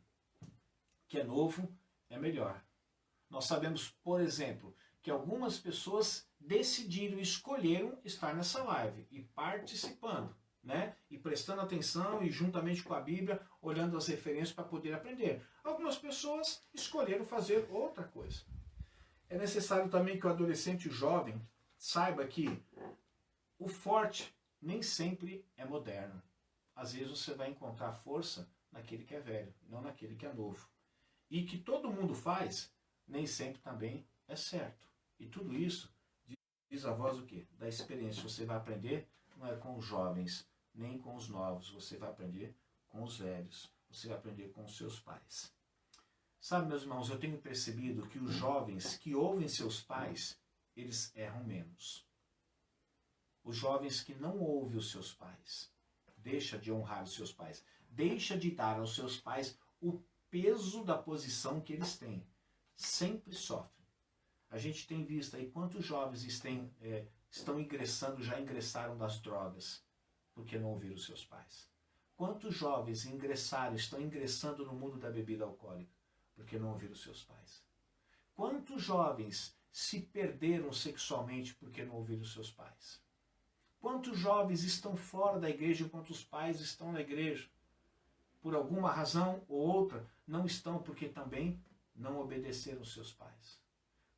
Speaker 1: que é novo é melhor. Nós sabemos, por exemplo, que algumas pessoas decidiram, escolheram estar nessa live e participando, né? E prestando atenção e juntamente com a Bíblia, olhando as referências para poder aprender. Algumas pessoas escolheram fazer outra coisa. É necessário também que o adolescente e o jovem saiba que o forte nem sempre é moderno. Às vezes você vai encontrar força naquele que é velho, não naquele que é novo. E que todo mundo faz, nem sempre também é certo. E tudo isso diz a voz o quê? Da experiência. Você vai aprender não é com os jovens, nem com os novos. Você vai aprender com os velhos. Você vai aprender com os seus pais. Sabe, meus irmãos, eu tenho percebido que os jovens que ouvem seus pais, eles erram menos. Os jovens que não ouvem os seus pais, deixa de honrar os seus pais, deixa de dar aos seus pais o peso da posição que eles têm, sempre sofrem. A gente tem visto aí quantos jovens estão ingressando, já ingressaram nas drogas, porque não ouviram os seus pais. Quantos jovens estão ingressando no mundo da bebida alcoólica, porque não ouviram os seus pais. Quantos jovens se perderam sexualmente porque não ouviram os seus pais. Quantos jovens estão fora da igreja enquanto os pais estão na igreja? Por alguma razão ou outra, não estão porque também não obedeceram os seus pais.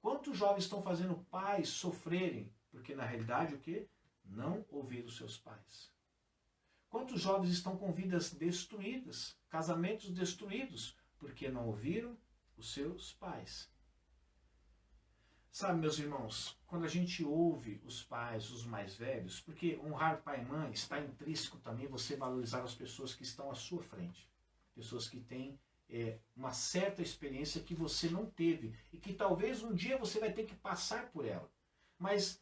Speaker 1: Quantos jovens estão fazendo pais sofrerem porque na realidade o quê? Não ouviram os seus pais. Quantos jovens estão com vidas destruídas, casamentos destruídos, porque não ouviram os seus pais? Sabe, meus irmãos, quando a gente ouve os pais, os mais velhos, porque honrar pai e mãe está intrínseco também você valorizar as pessoas que estão à sua frente. Pessoas que têm uma certa experiência que você não teve e que talvez um dia você vai ter que passar por ela. Mas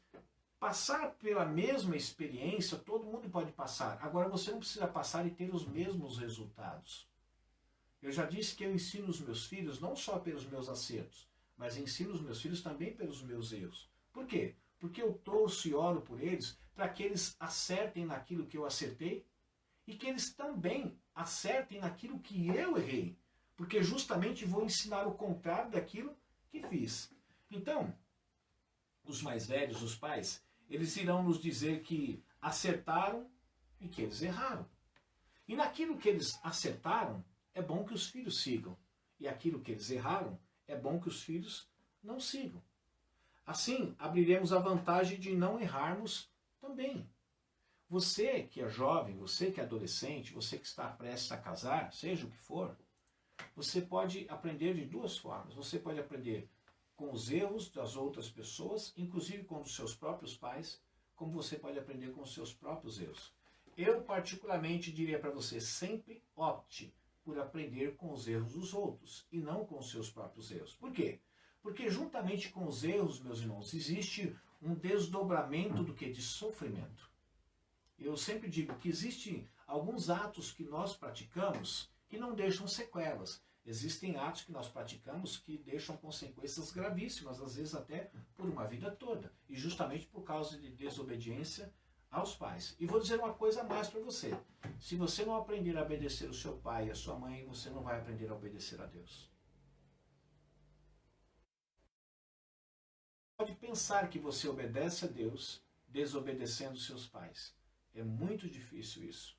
Speaker 1: passar pela mesma experiência, todo mundo pode passar. Agora você não precisa passar e ter os mesmos resultados. Eu já disse que eu ensino os meus filhos não só pelos meus acertos, mas ensino os meus filhos também pelos meus erros. Por quê? Porque eu torço e oro por eles para que eles acertem naquilo que eu acertei e que eles também acertem naquilo que eu errei. Porque justamente vou ensinar o contrário daquilo que fiz. Então, os mais velhos, os pais, eles irão nos dizer que acertaram e que eles erraram. E naquilo que eles acertaram, é bom que os filhos sigam. E aquilo que eles erraram, é bom que os filhos não sigam. Assim, abriremos a vantagem de não errarmos também. Você que é jovem, você que é adolescente, você que está prestes a casar, seja o que for, você pode aprender de duas formas. Você pode aprender com os erros das outras pessoas, inclusive com os seus próprios pais, como você pode aprender com os seus próprios erros. Eu, particularmente, diria para você, sempre opte por aprender com os erros dos outros e não com os seus próprios erros. Por quê? Porque juntamente com os erros, meus irmãos, existe um desdobramento do que? De sofrimento. Eu sempre digo que existem alguns atos que nós praticamos que não deixam sequelas. Existem atos que nós praticamos que deixam consequências gravíssimas, às vezes até por uma vida toda. E justamente por causa de desobediência aos pais. E vou dizer uma coisa a mais para você. Se você não aprender a obedecer o seu pai e a sua mãe, você não vai aprender a obedecer a Deus. Pode pensar que você obedece a Deus desobedecendo seus pais. É muito difícil isso.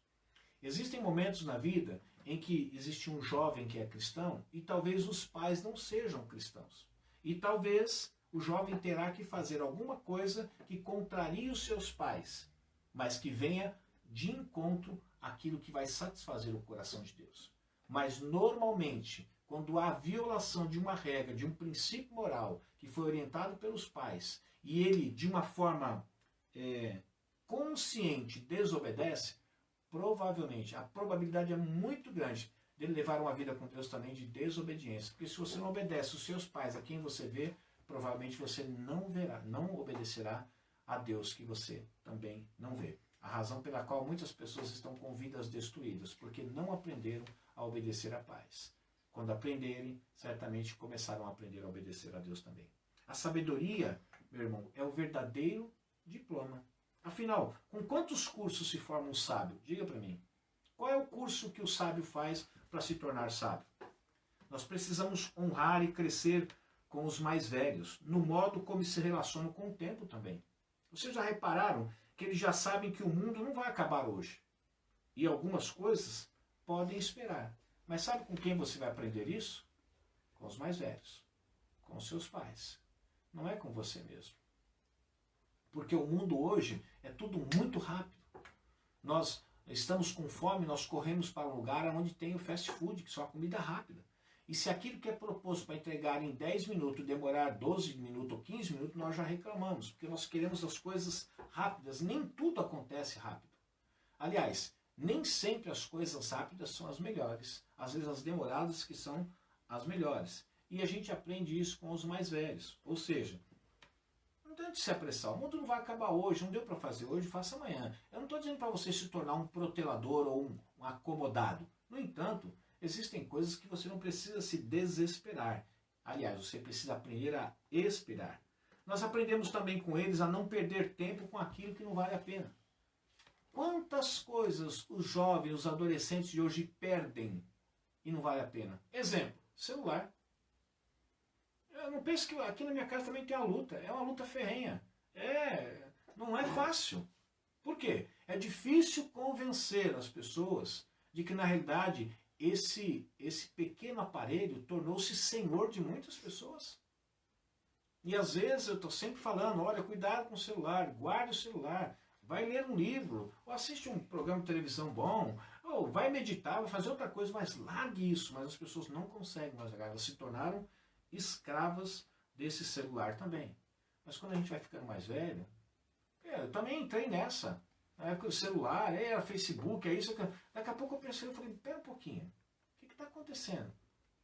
Speaker 1: Existem momentos na vida em que existe um jovem que é cristão e talvez os pais não sejam cristãos. E talvez o jovem terá que fazer alguma coisa que contrarie os seus pais, mas que venha de encontro àquilo que vai satisfazer o coração de Deus. Mas normalmente, quando há violação de uma regra, de um princípio moral que foi orientado pelos pais, e ele, de uma forma consciente, desobedece, provavelmente, a probabilidade é muito grande dele levar uma vida com Deus também de desobediência. Porque se você não obedece os seus pais, a quem você vê, provavelmente você não obedecerá a Deus que você também não vê. A razão pela qual muitas pessoas estão com vidas destruídas, porque não aprenderam a obedecer a pais. Quando aprenderem, certamente começaram a aprender a obedecer a Deus também. A sabedoria, meu irmão, é o verdadeiro diploma. Afinal, com quantos cursos se forma um sábio? Diga para mim. Qual é o curso que o sábio faz para se tornar sábio? Nós precisamos honrar e crescer com os mais velhos, no modo como se relacionam com o tempo também. Vocês já repararam que eles já sabem que o mundo não vai acabar hoje? E algumas coisas podem esperar. Mas sabe com quem você vai aprender isso? Com os mais velhos, com os seus pais. Não é com você mesmo. Porque o mundo hoje é tudo muito rápido. Nós estamos com fome, nós corremos para um lugar onde tem o fast food, que só a comida rápida. E se aquilo que é proposto para entregar em 10 minutos demorar 12 minutos ou 15 minutos, nós já reclamamos, porque nós queremos as coisas rápidas. Nem tudo acontece rápido. Aliás, nem sempre as coisas rápidas são as melhores. Às vezes as demoradas que são as melhores. E a gente aprende isso com os mais velhos. Ou seja, não tente se apressar. O mundo não vai acabar hoje, não deu para fazer hoje, faça amanhã. Eu não estou dizendo para você se tornar um protelador ou um acomodado. No entanto, existem coisas que você não precisa se desesperar. Aliás, você precisa aprender a esperar. Nós aprendemos também com eles a não perder tempo com aquilo que não vale a pena. Quantas coisas os jovens, os adolescentes de hoje perdem e não vale a pena? Exemplo, celular. Eu não penso que aqui na minha casa também tem uma luta. É uma luta ferrenha. Não é fácil. Por quê? É difícil convencer as pessoas de que, na realidade, esse pequeno aparelho tornou-se senhor de muitas pessoas. E às vezes eu estou sempre falando, olha, cuidado com o celular, guarde o celular, vai ler um livro, ou assiste um programa de televisão bom, ou vai meditar, vai fazer outra coisa, mas largue isso. Mas as pessoas não conseguem mais largar, elas se tornaram escravas desse celular também. Mas quando a gente vai ficando mais velho, eu também entrei nessa. O celular, Facebook, é isso. Daqui a pouco eu pensei, eu falei, pera um pouquinho, o que está acontecendo?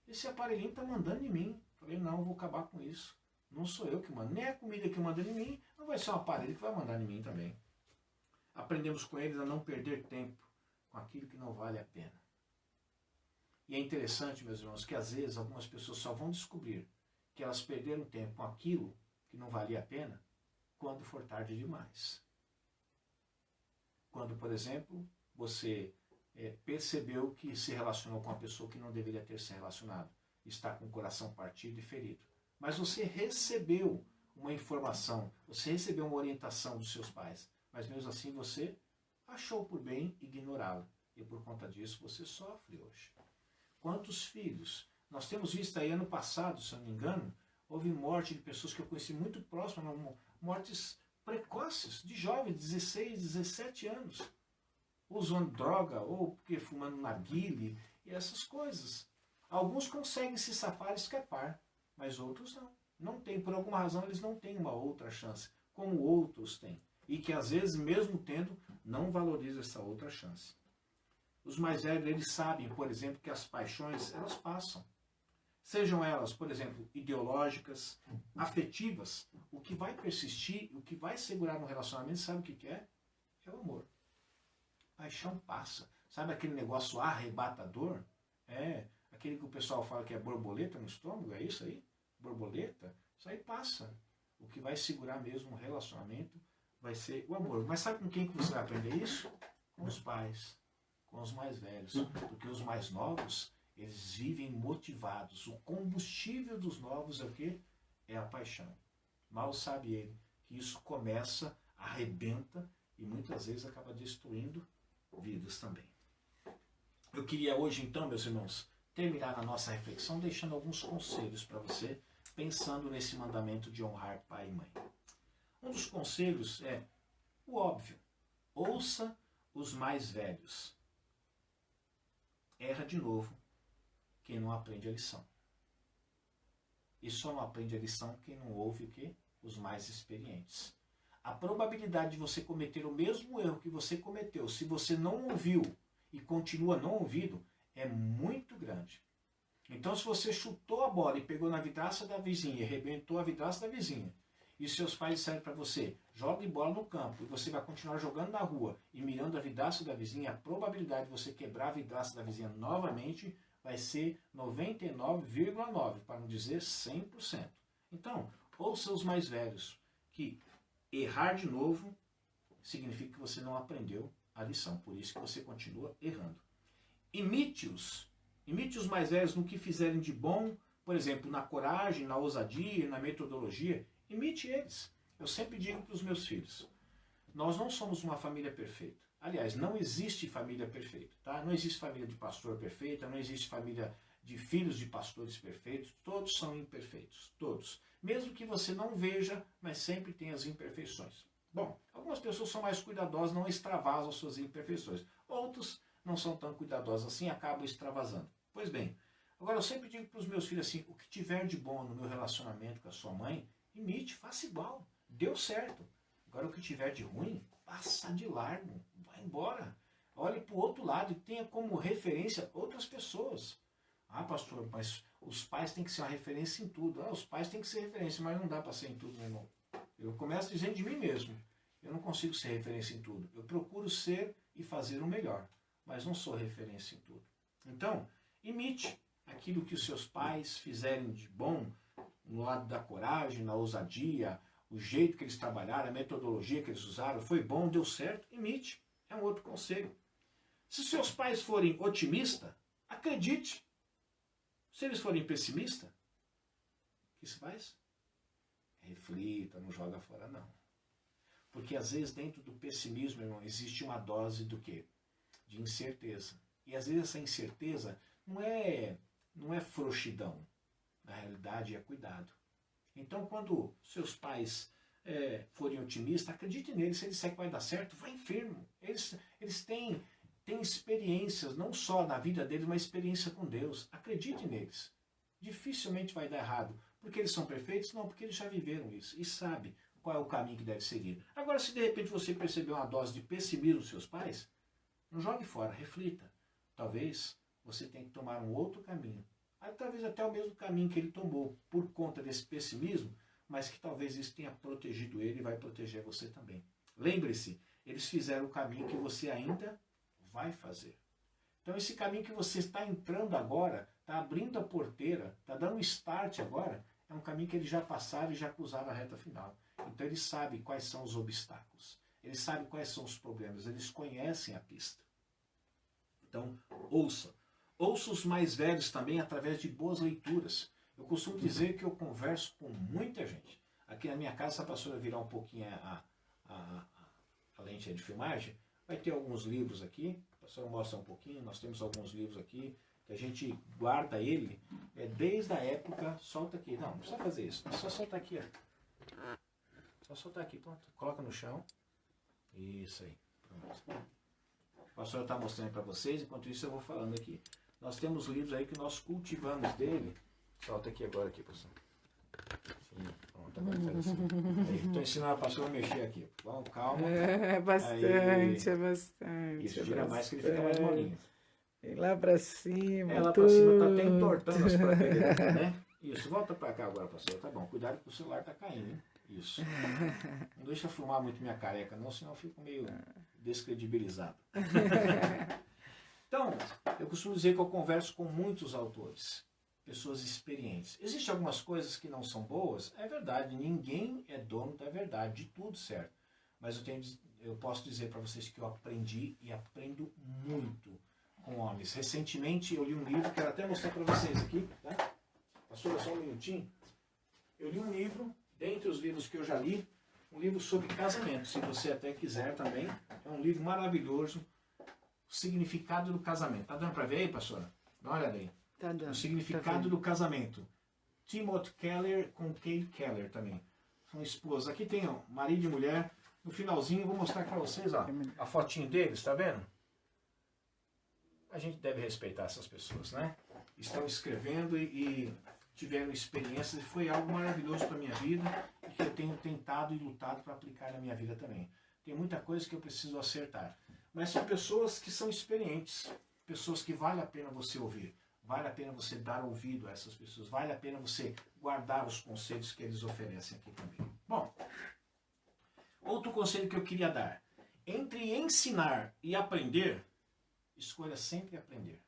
Speaker 1: Esse aparelhinho está mandando em mim. Eu falei, não, eu vou acabar com isso. Não sou eu que mando, nem a comida que manda em mim, não vai ser um aparelho que vai mandar em mim também. Aprendemos com eles a não perder tempo com aquilo que não vale a pena. E é interessante, meus irmãos, que às vezes algumas pessoas só vão descobrir que elas perderam tempo com aquilo que não valia a pena quando for tarde demais. Quando, por exemplo, você percebeu que se relacionou com uma pessoa que não deveria ter se relacionado, está com o coração partido e ferido. Mas você recebeu uma informação, você recebeu uma orientação dos seus pais, mas mesmo assim você achou por bem ignorá-la. E por conta disso você sofre hoje. Quantos filhos? Nós temos visto aí ano passado, se eu não me engano, houve morte de pessoas que eu conheci muito próximas, mortes precoces, de jovens, 16, 17 anos, usando droga ou porque fumando narguile e essas coisas. Alguns conseguem se safar e escapar, mas outros não. Não tem, por alguma razão eles não têm uma outra chance, como outros têm. E que às vezes, mesmo tendo, não valorizam essa outra chance. Os mais velhos, eles sabem, por exemplo, que as paixões, elas passam. Sejam elas, por exemplo, ideológicas, afetivas, o que vai persistir, o que vai segurar no relacionamento, sabe o que é? É o amor. Paixão passa. Sabe aquele negócio arrebatador? Aquele que o pessoal fala que é borboleta no estômago, é isso aí? Borboleta? Isso aí passa. O que vai segurar mesmo o relacionamento vai ser o amor. Mas sabe com quem que você vai aprender isso? Com os pais, com os mais velhos. Porque os mais novos, eles vivem motivados. O combustível dos novos é o quê? É a paixão. Mal sabe ele que isso começa, arrebenta e muitas vezes acaba destruindo vidas também. Eu queria hoje então, meus irmãos, terminar a nossa reflexão deixando alguns conselhos para você, pensando nesse mandamento de honrar pai e mãe. Um dos conselhos é o óbvio. Ouça os mais velhos. Erra de novo. quem não aprende a lição. E só não aprende a lição quem não ouve o quê? Os mais experientes. A probabilidade de você cometer o mesmo erro que você cometeu, se você não ouviu e continua não ouvindo, é muito grande. Então, se você chutou a bola e pegou na vidraça da vizinha e arrebentou a vidraça da vizinha, e seus pais disseram para você, jogue bola no campo, e você vai continuar jogando na rua e mirando a vidraça da vizinha, a probabilidade de você quebrar a vidraça da vizinha novamente vai ser 99,9%, para não dizer 100%. Então, ouça os mais velhos, que errar de novo significa que você não aprendeu a lição, por isso que você continua errando. Imite-os mais velhos no que fizerem de bom, por exemplo, na coragem, na ousadia, na metodologia, imite eles. Eu sempre digo para os meus filhos, nós não somos uma família perfeita. Aliás, não existe família perfeita, tá? Não existe família de pastor perfeita, não existe família de filhos de pastores perfeitos, todos são imperfeitos, todos. Mesmo que você não veja, mas sempre tem as imperfeições. Bom, algumas pessoas são mais cuidadosas, não extravasam suas imperfeições. Outros não são tão cuidadosos assim, acabam extravasando. Pois bem, agora eu sempre digo para os meus filhos assim, o que tiver de bom no meu relacionamento com a sua mãe, imite, faça igual, deu certo. Agora o que tiver de ruim, passa de largo, vai embora. Olhe para o outro lado e tenha como referência outras pessoas. Ah, pastor, mas os pais têm que ser uma referência em tudo. Ah, os pais têm que ser referência, mas não dá para ser em tudo, meu irmão. Eu começo dizendo de mim mesmo. Eu não consigo ser referência em tudo. Eu procuro ser e fazer o melhor, mas não sou referência em tudo. Então, imite aquilo que os seus pais fizerem de bom, no lado da coragem, na ousadia, o jeito que eles trabalharam, a metodologia que eles usaram, foi bom, deu certo, imite. É um outro conselho. Se seus pais forem otimistas, acredite. Se eles forem pessimistas, o que se faz? Reflita, não joga fora não. Porque às vezes dentro do pessimismo, irmão, existe uma dose do quê? De incerteza. E às vezes essa incerteza não é frouxidão. Na realidade é cuidado. Então quando seus pais forem otimistas, acredite neles. Se eles disserem que vai dar certo, vai firme. Eles têm experiências, não só na vida deles, mas experiência com Deus. Acredite neles. Dificilmente vai dar errado. Porque eles são perfeitos? Não, porque eles já viveram isso. E sabe qual é o caminho que deve seguir. Agora, se de repente você percebeu uma dose de pessimismo dos seus pais, não jogue fora, reflita. Talvez você tenha que tomar um outro caminho. Talvez até o mesmo caminho que ele tomou, por conta desse pessimismo, mas que talvez isso tenha protegido ele e vai proteger você também. Lembre-se, eles fizeram o caminho que você ainda vai fazer. Então esse caminho que você está entrando agora, está abrindo a porteira, está dando um start agora, é um caminho que eles já passaram e já cruzaram a reta final. Então eles sabem quais são os obstáculos, eles sabem quais são os problemas, eles conhecem a pista. Então ouça os mais velhos também através de boas leituras. Eu costumo dizer que eu converso com muita gente. Aqui na minha casa, se a pastora virar um pouquinho a lente de filmagem, vai ter alguns livros aqui, a pastora mostra um pouquinho, nós temos alguns livros aqui, que a gente guarda ele desde a época, solta aqui, não precisa fazer isso, é só soltar aqui, ó. Só soltar aqui, pronto, coloca no chão, isso aí, pronto. A pastora está mostrando para vocês, enquanto isso eu vou falando aqui. Nós temos livros aí que nós cultivamos dele, solta aqui agora, aqui, pastor. Sim, pronto, agora faz assim. Estou ensinando a pastora a mexer aqui, vamos, calma.
Speaker 2: É bastante,
Speaker 1: aí,
Speaker 2: é bastante.
Speaker 1: Isso, gira mais que ele fica mais molinho.
Speaker 2: E lá pra cima,
Speaker 1: lá pra cima tá até entortando as prateleiras, né? Isso, volta pra cá agora, pastor. Tá bom, cuidado que o celular tá caindo, hein? Isso. Não deixa filmar muito minha careca, não, senão eu fico meio descredibilizado. Então, eu costumo dizer que eu converso com muitos autores, pessoas experientes. Existem algumas coisas que não são boas, é verdade, ninguém é dono da verdade, de tudo certo. Mas eu posso dizer para vocês que eu aprendi e aprendo muito com homens. Recentemente eu li um livro, quero até mostrar para vocês aqui, tá? Pastor, só um minutinho. Eu li um livro, dentre os livros que eu já li, um livro sobre casamento, se você até quiser também. É um livro maravilhoso, o significado do casamento. Tá dando para ver aí, pastora? Dá uma olhada aí.
Speaker 2: Tá dando.
Speaker 1: O significado do casamento. Timothy Keller com Kate Keller também. São esposas. Aqui tem ó, marido e mulher. No finalzinho eu vou mostrar para vocês ó, a fotinho deles, tá vendo? A gente deve respeitar essas pessoas, né? estão escrevendo e tiveram experiências, e foi algo maravilhoso para a minha vida e que eu tenho tentado e lutado para aplicar na minha vida também. Tem muita coisa que eu preciso acertar, mas são pessoas que são experientes, pessoas que vale a pena você ouvir, vale a pena você dar ouvido a essas pessoas, vale a pena você guardar os conselhos que eles oferecem aqui também. Bom, outro conselho que eu queria dar, entre ensinar e aprender, escolha sempre aprender.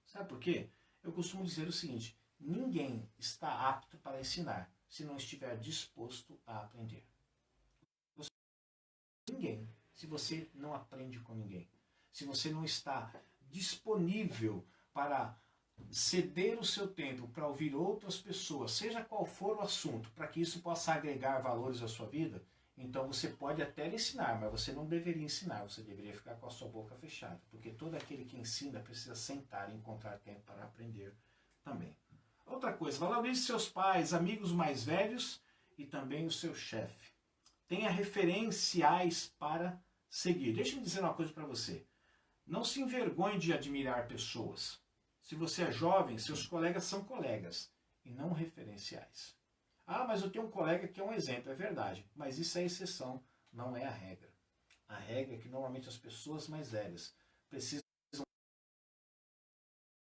Speaker 1: Sabe por quê? Eu costumo dizer o seguinte, ninguém está apto para ensinar se não estiver disposto a aprender. Ninguém, se você não aprende com ninguém, se você não está disponível para ceder o seu tempo para ouvir outras pessoas, seja qual for o assunto, para que isso possa agregar valores à sua vida, então você pode até ensinar, mas você não deveria ensinar, você deveria ficar com a sua boca fechada, porque todo aquele que ensina precisa sentar e encontrar tempo para aprender também. Outra coisa, valorize seus pais, amigos mais velhos e também o seu chefe. Tenha referenciais para seguir. Deixa eu dizer uma coisa para você. Não se envergonhe de admirar pessoas. Se você é jovem, seus colegas são colegas e não referenciais. Ah, mas eu tenho um colega que é um exemplo, é verdade. Mas isso é exceção, não é a regra. A regra é que normalmente as pessoas mais velhas precisam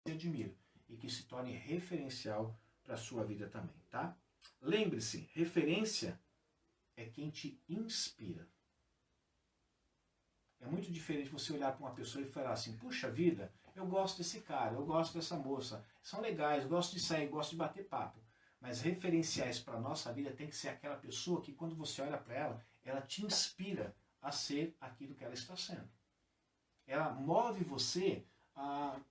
Speaker 1: que admire e que se torne referencial para a sua vida também, tá? Lembre-se, referência é quem te inspira. É muito diferente você olhar para uma pessoa e falar assim, puxa vida, eu gosto desse cara, eu gosto dessa moça, são legais, eu gosto de sair, gosto de bater papo. Mas referenciais para a nossa vida tem que ser aquela pessoa que quando você olha para ela, ela te inspira a ser aquilo que ela está sendo. Ela move você a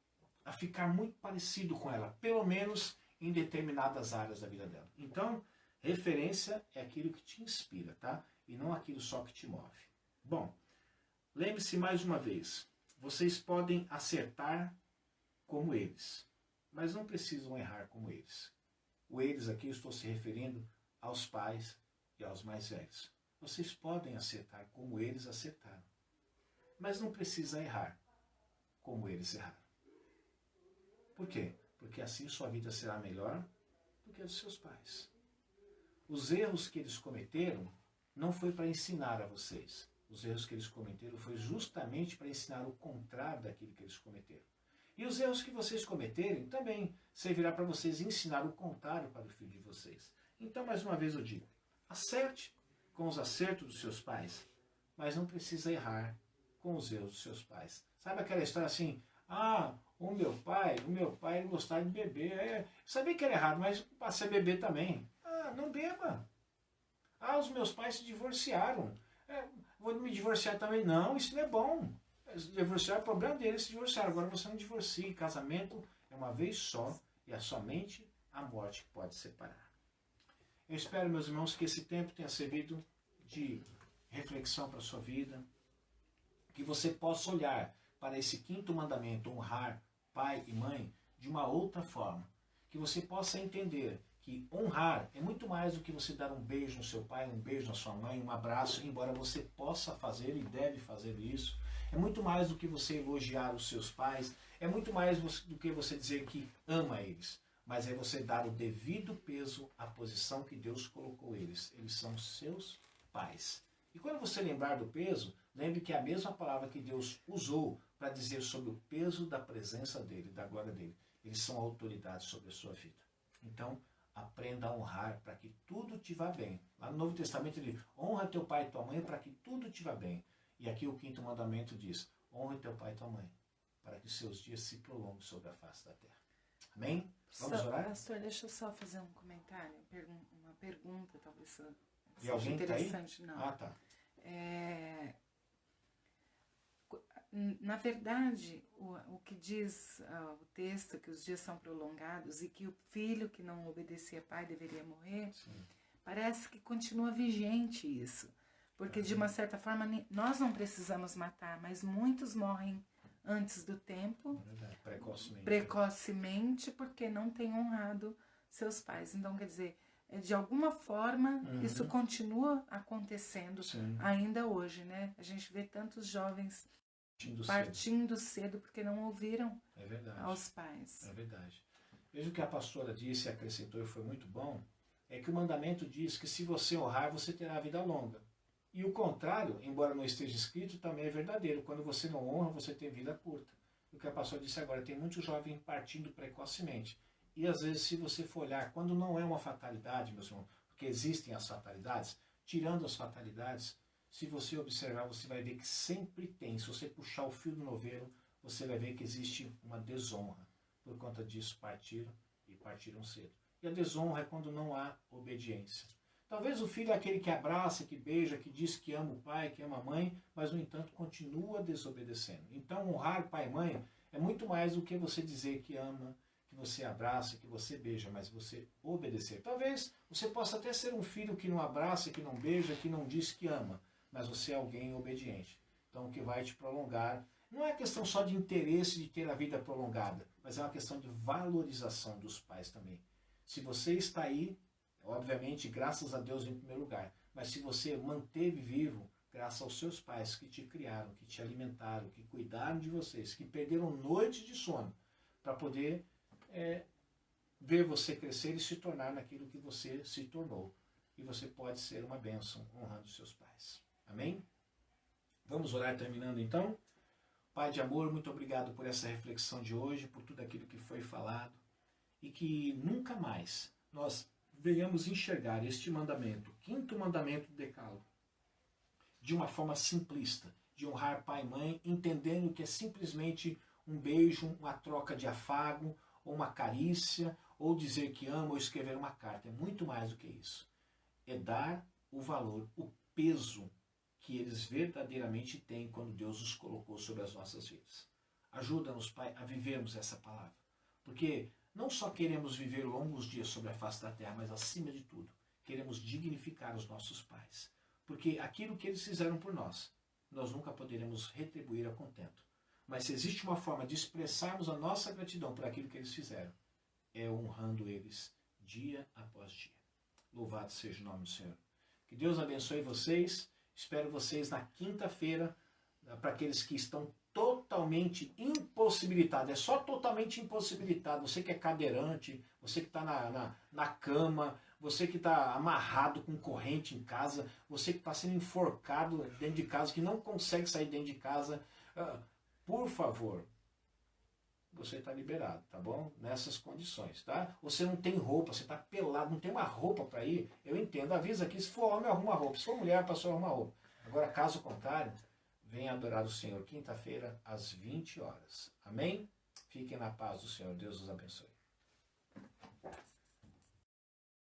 Speaker 1: ficar muito parecido com ela, pelo menos em determinadas áreas da vida dela. Então, referência é aquilo que te inspira, tá? E não aquilo só que te move. Bom, lembre-se mais uma vez, vocês podem acertar como eles, mas não precisam errar como eles. O eles aqui eu estou se referindo aos pais e aos mais velhos. Vocês podem acertar como eles acertaram, mas não precisa errar como eles erraram. Por quê? Porque assim sua vida será melhor do que a dos seus pais. Os erros que eles cometeram não foi para ensinar a vocês. Os erros que eles cometeram foi justamente para ensinar o contrário daquilo que eles cometeram. E os erros que vocês cometerem também servirá para vocês ensinar o contrário para o filho de vocês. Então, mais uma vez eu digo, acerte com os acertos dos seus pais, mas não precisa errar com os erros dos seus pais. Sabe aquela história assim, o meu pai ele gostava de beber. Sabia que era errado, mas passei a beber também. Não beba. Os meus pais se divorciaram. Vou me divorciar também. Não, isso não é bom. Divorciar é o problema deles, se divorciaram. Agora você não divorcia. Casamento é uma vez só e é somente a morte que pode separar. Eu espero, meus irmãos, que esse tempo tenha servido de reflexão para a sua vida, que você possa olhar para esse quinto mandamento, honrar pai e mãe, de uma outra forma. Que você possa entender que honrar é muito mais do que você dar um beijo no seu pai, um beijo na sua mãe, um abraço, embora você possa fazer e deve fazer isso. É muito mais do que você elogiar os seus pais, é muito mais do que você dizer que ama eles, mas é você dar o devido peso à posição que Deus colocou eles. Eles são seus pais. E quando você lembrar do peso, lembre que é a mesma palavra que Deus usou para dizer sobre o peso da presença dele, da glória dele. Eles são autoridades sobre a sua vida. Então, aprenda a honrar para que tudo te vá bem. Lá no Novo Testamento ele honra teu pai e tua mãe para que tudo te vá bem. E aqui o quinto mandamento diz, honra teu pai e tua mãe, para que os seus dias se prolonguem sobre a face da terra. Amém? Vamos orar?
Speaker 2: Pastor, deixa eu só fazer um comentário, uma pergunta, talvez seja
Speaker 1: interessante.
Speaker 2: Tá aí?
Speaker 1: Não. Tá.
Speaker 2: Na verdade, o que diz o texto, que os dias são prolongados e que o filho que não obedecia pai deveria morrer, sim, parece que continua vigente isso. Porque, de uma certa forma, nós não precisamos matar, mas muitos morrem antes do tempo, precocemente, porque não têm honrado seus pais. Então, quer dizer, de alguma forma, isso continua acontecendo, sim, ainda hoje, né? A gente vê tantos jovens partindo cedo porque não ouviram
Speaker 1: É verdade.
Speaker 2: aos pais.
Speaker 1: É verdade. Veja o que a pastora disse e acrescentou e foi muito bom, é que o mandamento diz que se você honrar, você terá vida longa. E o contrário, embora não esteja escrito, também é verdadeiro. Quando você não honra, você tem vida curta. O que a pastora disse agora, tem muito jovem partindo precocemente. E às vezes, se você for olhar, quando não é uma fatalidade, meus irmãos, porque existem as fatalidades, tirando as fatalidades, se você observar, você vai ver que sempre tem. Se você puxar o fio do novelo, você vai ver que existe uma desonra. Por conta disso, partiram cedo. E a desonra é quando não há obediência. Talvez o filho é aquele que abraça, que beija, que diz que ama o pai, que ama a mãe, mas, no entanto, continua desobedecendo. Então, honrar pai e mãe é muito mais do que você dizer que ama, que você abraça, que você beija, mas você obedecer. Talvez você possa até ser um filho que não abraça, que não beija, que não diz que ama, mas você é alguém obediente. Então, o que vai te prolongar não é questão só de interesse de ter a vida prolongada, mas é uma questão de valorização dos pais também. Se você está aí, obviamente, graças a Deus em primeiro lugar, mas se você manteve vivo, graças aos seus pais que te criaram, que te alimentaram, que cuidaram de vocês, que perderam noites de sono para poder ver você crescer e se tornar naquilo que você se tornou. E você pode ser uma bênção honrando seus pais. Amém? Vamos orar terminando então? Pai de amor, muito obrigado por essa reflexão de hoje, por tudo aquilo que foi falado, e que nunca mais nós venhamos enxergar este mandamento, o 5º mandamento do Decálogo, de uma forma simplista, de honrar pai e mãe, entendendo que é simplesmente um beijo, uma troca de afago, ou uma carícia, ou dizer que ama, ou escrever uma carta. É muito mais do que isso. É dar o valor, o peso que eles verdadeiramente têm quando Deus os colocou sobre as nossas vidas. Ajuda-nos, Pai, a vivermos essa palavra. Porque não só queremos viver longos dias sobre a face da terra, mas acima de tudo, queremos dignificar os nossos pais. Porque aquilo que eles fizeram por nós, nós nunca poderemos retribuir a contento. Mas se existe uma forma de expressarmos a nossa gratidão por aquilo que eles fizeram, é honrando eles dia após dia. Louvado seja o nome do Senhor. Que Deus abençoe vocês. Espero vocês na quinta-feira, para aqueles que estão totalmente impossibilitados. É só totalmente impossibilitado. Você que é cadeirante, você que está na cama, você que está amarrado com corrente em casa, você que está sendo enforcado dentro de casa, que não consegue sair dentro de casa, por favor, você está liberado, tá bom? Nessas condições, tá? Você não tem roupa, você está pelado, não tem uma roupa para ir, eu entendo, avisa aqui, se for homem, arruma roupa, se for mulher, a pessoa arruma roupa. Agora, caso contrário, venha adorar o Senhor quinta-feira às 20 horas. Amém? Fiquem na paz do Senhor, Deus os abençoe.